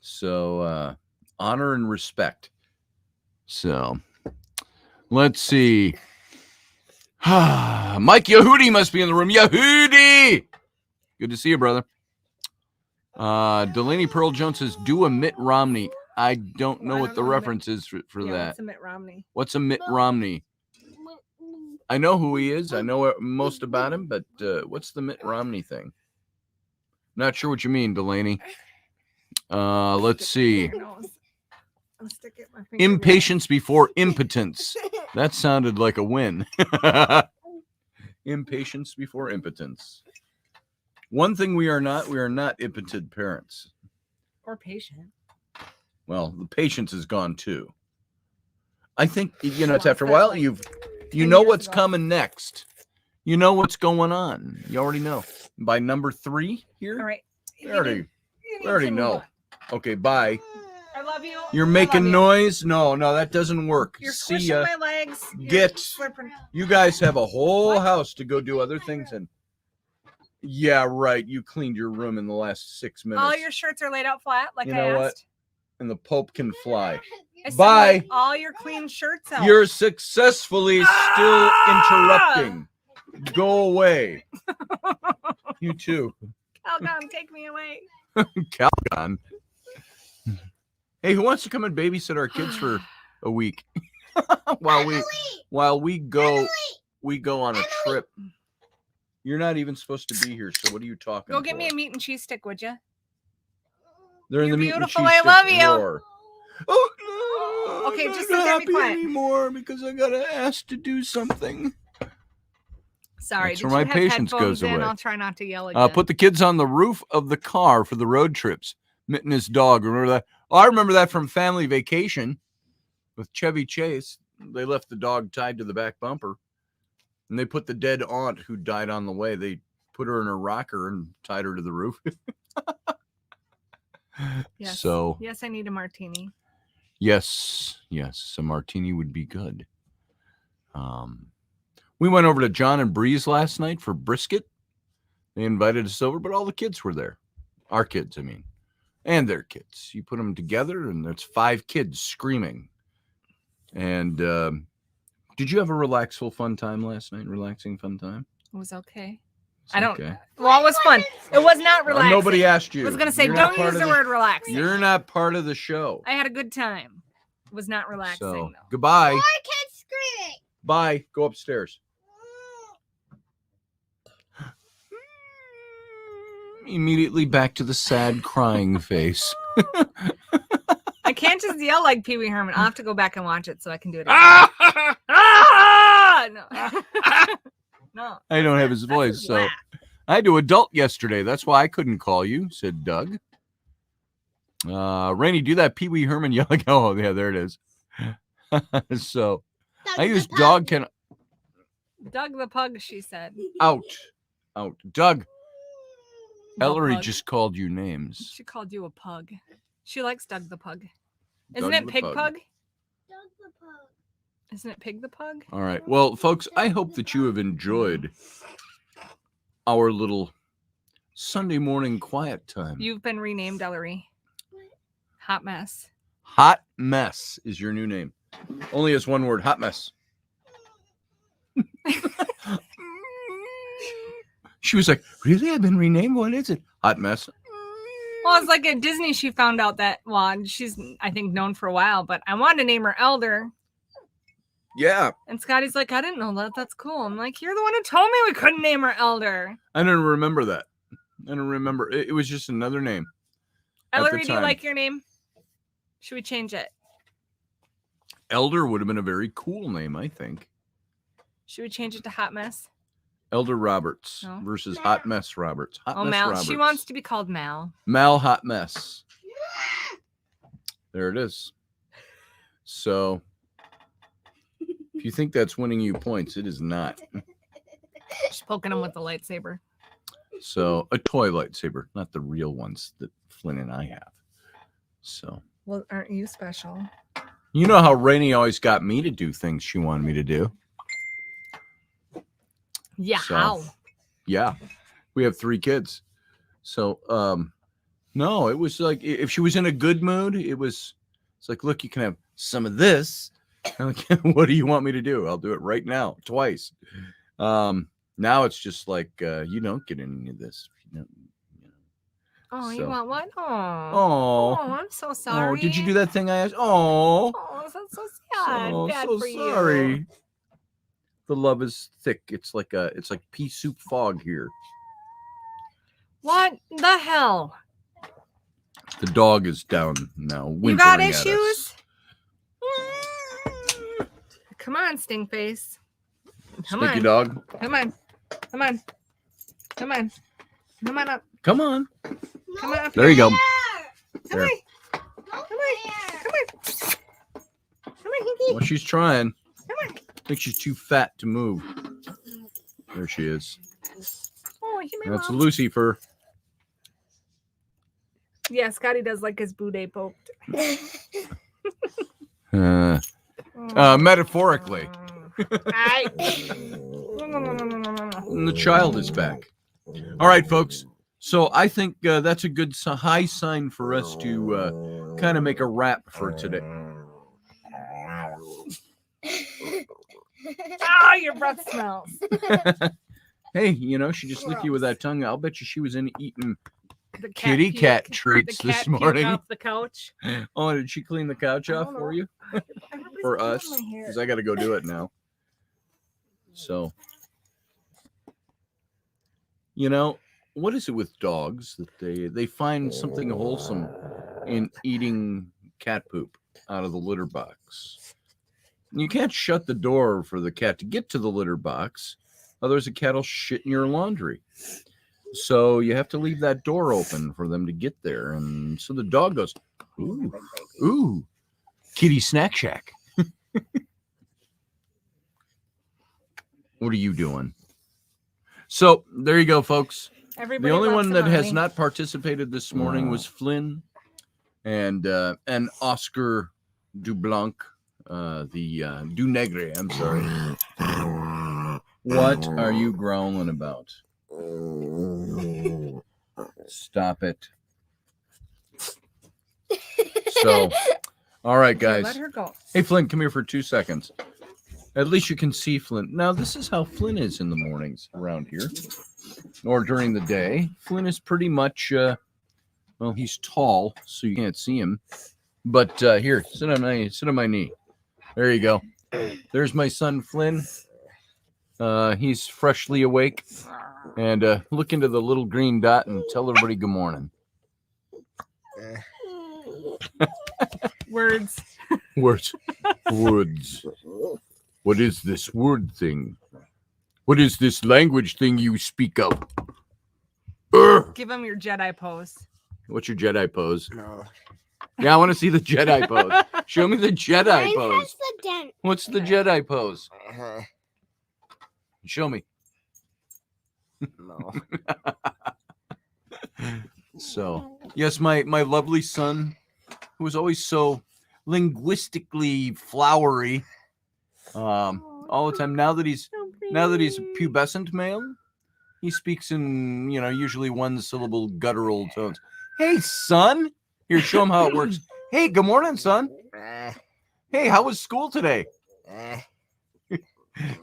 So honor and respect. So let's see. Mike Yehudi must be in the room. Yehudi! Good to see you, brother. Delaney Pearl Jones says, do a Mitt Romney. I don't know what the reference is for that. What's a Mitt Romney? What's a Mitt Romney? I know who he is. I know most about him, but what's the Mitt Romney thing? Not sure what you mean, Delaney. Let's see. I'll stick it in my finger. Impatience before impotence. That sounded like a win. Impatience before impotence. One thing we are not impotent parents. Or patient. Well, the patience is gone too. I think, it's after a while, you know what's coming next. You know what's going on. You already know. By number 3 here. All right. We already know. Okay, bye. I love you. You're making noise? No, that doesn't work. You're See squishing ya. my legs. Get. You guys have a whole house to go do other things in. Yeah, right. You cleaned your room in the last 6 minutes. All your shirts are laid out flat, like You I know asked. what? And the Pope can fly. I said, Bye. lay all your clean shirts out. You're successfully still interrupting. Go away. You too. Calgon, take me away. Calgon. Hey, who wants to come and babysit our kids for a week while we go on a trip? You're not even supposed to be here, so what are you talking Go get for? me a meat and cheese stick, would you? They're in You're the meat and beautiful, cheese I stick love you. drawer. Oh, no, Okay, I'm just not sit there and be happy quiet. anymore because I got asked to do something. Sorry, That's did where you my have patience headphones goes in? away. I'll try not to yell again. Put the kids on the roof of the car for the road trips. Mitt and his dog. Remember that? Oh, I remember that from Family Vacation with Chevy Chase. They left the dog tied to the back bumper. And they put the dead aunt who died on the way. They put her in her rocker and tied her to the roof. Yes. So, yes, I need a martini. yes, a martini would be good. We went over to John and Bree's last night for brisket. They invited us over, but all the kids were there. Our kids, I mean, and their kids. You put them together, and there's 5 kids screaming. And did you have a relaxing, fun time last night? Relaxing, fun time? It was okay. It's I don't. okay. Well, it was fun. It was not relaxing. Nobody asked you. I was going to say, You're not don't part use of the word relaxing. You're not part of the show. I had a good time. It was not relaxing, So, though. goodbye. More kids screaming. Bye. Go upstairs. Immediately back to the sad crying face. I can't just yell like Pee Wee Herman. I'll have to go back and watch it so I can do it. No. No. I don't have his voice, his so laugh. I had to adult yesterday. That's why I couldn't call you, said Doug. Rainy, do that Pee Wee Herman yelling. Oh, yeah, there it is. So I use dog can Doug the pug, she said. out. Doug. No, Ellery pug. just called you names. She called you a pug. She likes Doug the pug. Isn't Doug it the Pig Pug. Pug? Doug the pug. Isn't it Pig the Pug? All right. Well, folks, I hope that you have enjoyed our little Sunday morning quiet time. You've been renamed, Ellery. Hot mess. Hot Mess is your new name. Only as one word, Hot Mess. She was like, really? I've been renamed? What is it? Hot Mess. Well, it's like at Disney, she found out that, well, she's, I think, known for a while, but I wanted to name her Elder. Yeah. And Scotty's like, I didn't know that. That's cool. I'm like, you're the one who told me we couldn't name her Elder. I don't remember that. I don't remember. It was just another name. Ellery, do you time. like your name? Should we change it? Elder would have been a very cool name, I think. Should we change it to Hot Mess? Elder Roberts No. versus Hot Mess Roberts. Hot Oh, Mess Mal. Roberts. She wants to be called Mal. Mal Hot Mess. There it is. So, if you think that's winning you points, it is not. She's poking him with the lightsaber. So, a toy lightsaber, not the real ones that Flynn and I have. So, Well, aren't you special? you know how Rainey always got me to do things she wanted me to do. Yeah. So, How? Yeah. We have 3 kids. So, no, it was like if she was in a good mood, it's like, look, you can have some of this. I'm like, what do you want me to do? I'll do it right now, twice. Now it's just like you don't get any of this. Oh, so. you want what? Oh. Oh, I'm so sorry. did you do that thing I asked? Oh, that's so sad. Bad so for you. sorry. The love is thick. It's like pea soup fog here. What the hell? The dog is down now. You got whimpering at issues? us. Come on, Stinkface. Come Stinky on. dog. Come on. Come on. Come on. Come on up. Come on. Come on up. There you go. Come There. on. Come on. Come on. Come on, Hinky. Well, she's trying. Come on. I think she's too fat to move. There she is. Oh, he made That's mom. Lucifer. Yeah, Scotty does like his booty poked. Metaphorically. No. And the child is back. All right, folks. So I think that's a good high sign for us to kind of make a wrap for today. Oh, your breath smells. Hey, you know, she just licked you with that tongue. I'll bet you she was eating The kitty puke. cat treats The this cat puked morning. off the couch. Oh, did she clean the couch I off don't for know. you? Everybody's For pulling us? my hair. Because I got to go do it now. So, you know, what is it with dogs that they find something wholesome in eating cat poop out of the litter box? You can't shut the door for the cat to get to the litter box, otherwise the cat will shit in your laundry. So you have to leave that door open for them to get there. And so the dog goes, ooh, ooh, kitty snack shack. What are you doing? So there you go, folks. Everybody The only loves one that has Amani. not participated this morning was Flynn and Oscar Dublanc, Du Negre. I'm sorry. What are you growling about? Stop it. So, all right, Here, guys. let her go. Hey, Flynn, come here for 2 seconds. At least you can see Flynn. Now, this is how Flynn is in the mornings around here, or during the day. Flynn is pretty much, well, he's tall, so you can't see him. But here, sit on my knee. There you go. There's my son, Flynn. He's freshly awake. And look into the little green dot and tell everybody good morning. Words. Words. Words. What is this word thing? What is this language thing you speak of? Give him your Jedi pose. What's your Jedi pose? No. Yeah, I want to see the Jedi pose. Show me the Jedi Mine pose. has the dent. What's the Jedi pose? Uh-huh. Show me. No. So, yes, my lovely son, who was always so linguistically flowery, all the time. Now that he's pubescent male, he speaks in, you know, usually one-syllable guttural tones. Hey, son. Here, show him how it works. Hey, good morning, son. Hey, how was school today?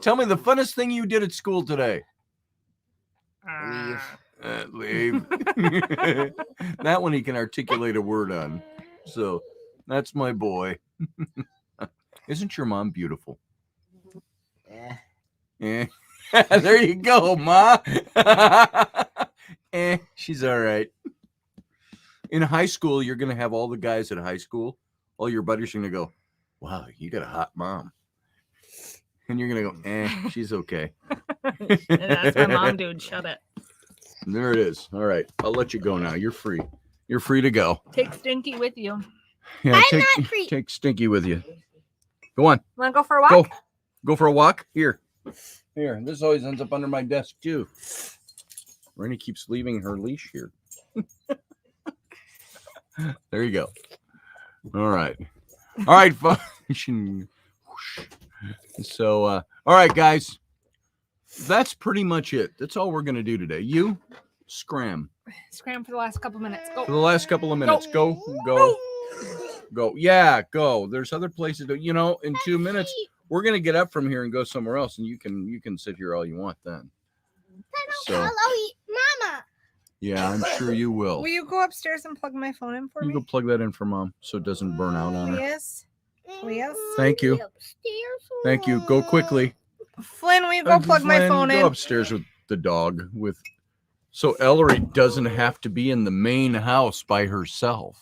Tell me the funnest thing you did at school today. Leave. Leave. That one he can articulate a word on. So that's my boy. Isn't your mom beautiful? Eh. There you go, Ma. She's all right. In high school, you're going to have all the guys at high school. All your buddies are going to go, wow, you got a hot mom. And you're going to go, she's okay. That's my mom, dude. Shut it. There it is. All right. I'll let you go now. You're free. You're free to go. Take Stinky with you. Yeah, I'm not free. take Stinky with you. Go on. Want to go for a walk? Go for a walk. Here. This always ends up under my desk, too. Raini keeps leaving her leash here. There you go. All right. All right. So, all right, guys. That's pretty much it. That's all we're going to do today. You scram. Scram for the last couple minutes. Go. For the last couple of minutes. Go. Yeah, go. There's other places to, you know, in 2 minutes, we're going to get up from here and go somewhere else, and you can sit here all you want then. So, Hello, Mama. yeah, I'm sure you will. Will you go upstairs and plug my phone in for You me? go plug that in for Mom so it doesn't burn out on her. Yes. Yes. Thank you. Thank you. Go quickly. Flynn, will you go plug my Flynn, phone go in? upstairs with the dog so Ellery doesn't have to be in the main house by herself.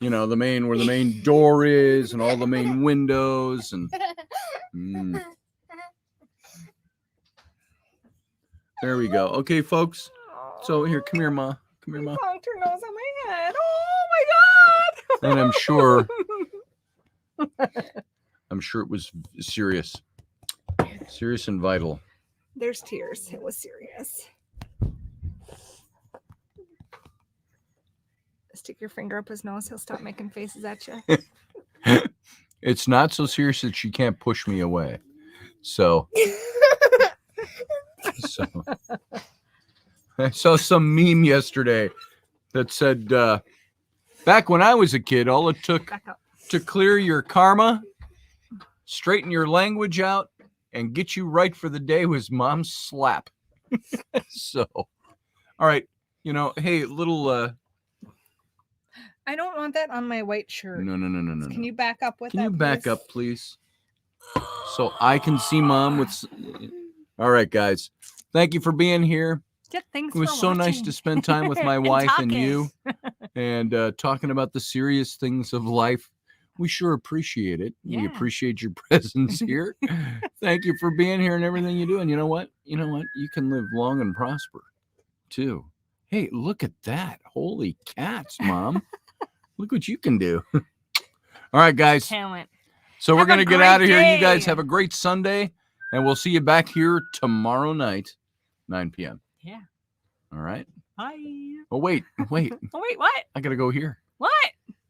You know, where the main door is and all the main windows and There we go. Okay, folks. So here, come here, Ma. Come here, Ma. Conked her nose on my head. Oh my god. And I'm sure it was serious and vital. there's tears. It was serious. Stick your finger up his nose. He'll stop making faces at you. It's not so serious that she can't push me away. So I saw some meme yesterday that said, back when I was a kid, all it took to clear your karma, straighten your language out, and get you right for the day was mom's slap. So, all right. Hey, little... I don't want that on my white shirt. No. Can you back up with that? Can you back up, please? So I can see mom with... All right, guys. Thank you for being here. Yeah, thanks. It was so nice to spend time with my wife and you and talking about the serious things of life. We sure appreciate it. Yeah. We appreciate your presence here. Thank you for being here and everything you do. And you know what? You can live long and prosper, too. Hey, look at that. Holy cats, Mom. Look what you can do. All right, guys. Talent. So we're going to get great out of here. You day. guys have a great Sunday, and we'll see you back here tomorrow night, 9 p.m. Yeah. All right. Bye. Oh, wait. Oh, wait, what? I got to go here. What?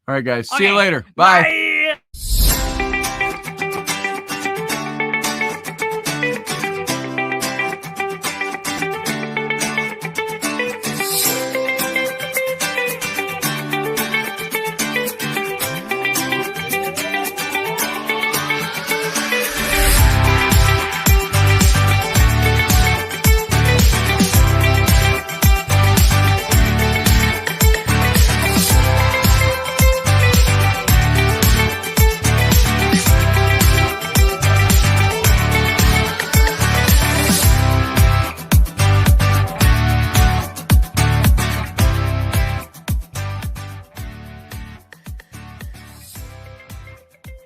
All right, guys. See you Okay. later. Bye. Bye.